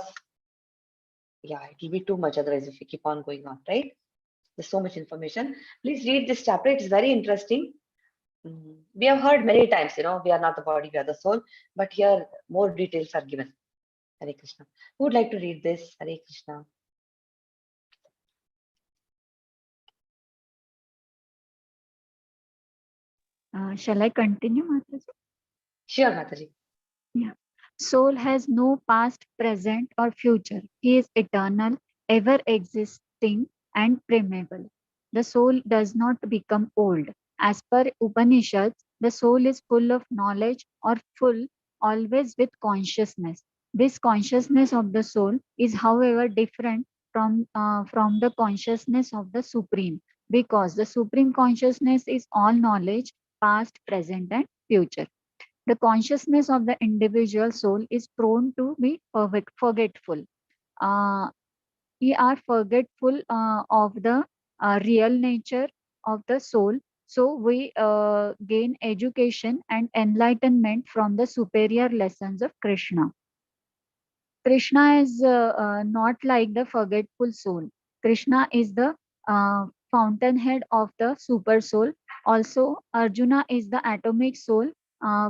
it will be too much otherwise if we keep on going on, right? There's so much information. Please read this chapter. It's very interesting. We have heard many times, we are not the body, we are the soul, but here more details are given. Hare Krishna. Who would like to read this? Hare Krishna. Shall I continue, Mataji? Sure, Mataji. Yeah. Soul has no past, present, or future. He is eternal, ever existing, and primeval. The soul does not become old. As per Upanishads, the soul is full of knowledge or full, always with consciousness. This consciousness of the soul is, however, different from the consciousness of the Supreme, because the Supreme Consciousness is all knowledge, past, present, and future. The consciousness of the individual soul is prone to be forgetful. We are forgetful of the real nature of the soul. So we gain education and enlightenment from the superior lessons of Krishna. Krishna is not like the forgetful soul. Krishna is the fountainhead of the super soul. Also, Arjuna is the atomic soul,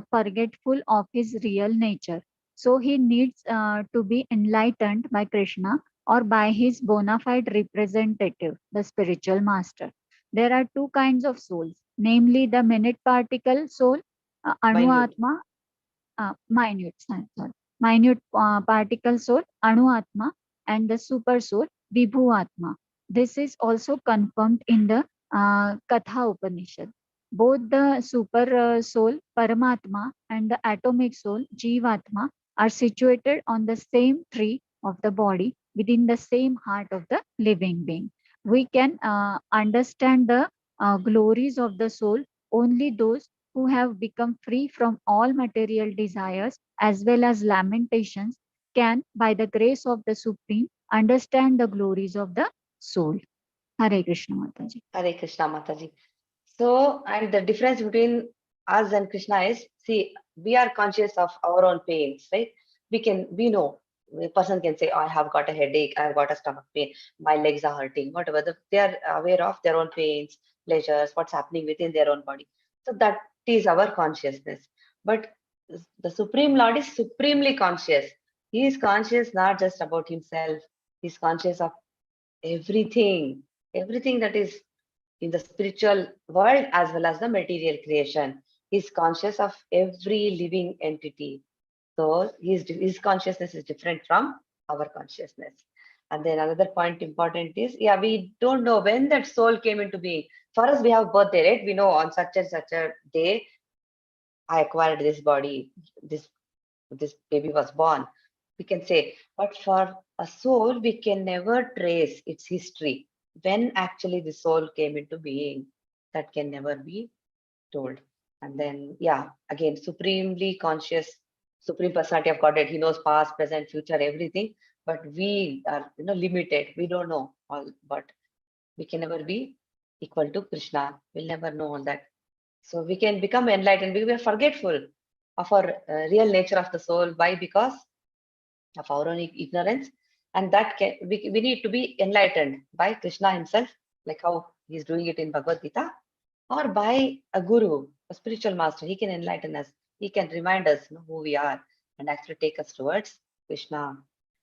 forgetful of his real nature. So he needs to be enlightened by Krishna or by his bona fide representative, the spiritual master. There are two kinds of souls, namely the minute particle soul, Anu Atma, minute particle soul, Anu Atma, and the super soul, Vibhu Atma. This is also confirmed in the Katha Upanishad. Both the super soul, Paramatma, and the atomic soul, Jivatma, are situated on the same tree of the body within the same heart of the living being. We can understand the glories of the soul only those who have become free from all material desires as well as lamentations can, by the grace of the Supreme, understand the glories of the soul. Hare Krishna Mataji. Hare Krishna Mataji. So, and the difference between us and Krishna is, see, we are conscious of our own pains, right? We know, a person can say, oh, I have got a headache, I have got a stomach pain, my legs are hurting, whatever. They are aware of their own pains, pleasures, what's happening within their own body. So that is our consciousness. But the Supreme Lord is supremely conscious. He is conscious not just about himself, he's conscious of everything that is in the spiritual world as well as the material creation. He's conscious of every living entity. So his consciousness is different from our consciousness. And then another point important is, we don't know when that soul came into being. For us, we have birthday, right? We know on such and such a day, I acquired this body, this baby was born. We can say, but for a soul, we can never trace its history. When actually the soul came into being, that can never be told. And then, again, supremely conscious, Supreme Personality of Godhead, he knows past, present, future, everything. But we are, limited. We don't know all, but we can never be equal to Krishna. We'll never know all that. So we can become enlightened. We are forgetful of our real nature of the soul. Why? Because of our own ignorance. And that we need to be enlightened by Krishna himself, like how he's doing it in Bhagavad Gita, or by a guru, a spiritual master. He can enlighten us. He can remind us who we are and actually take us towards Krishna.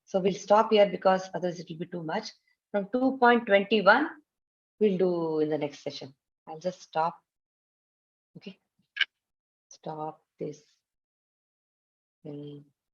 So we'll stop here because otherwise it will be too much. From 2.21, we'll do in the next session. I'll just stop. Okay. Stop this.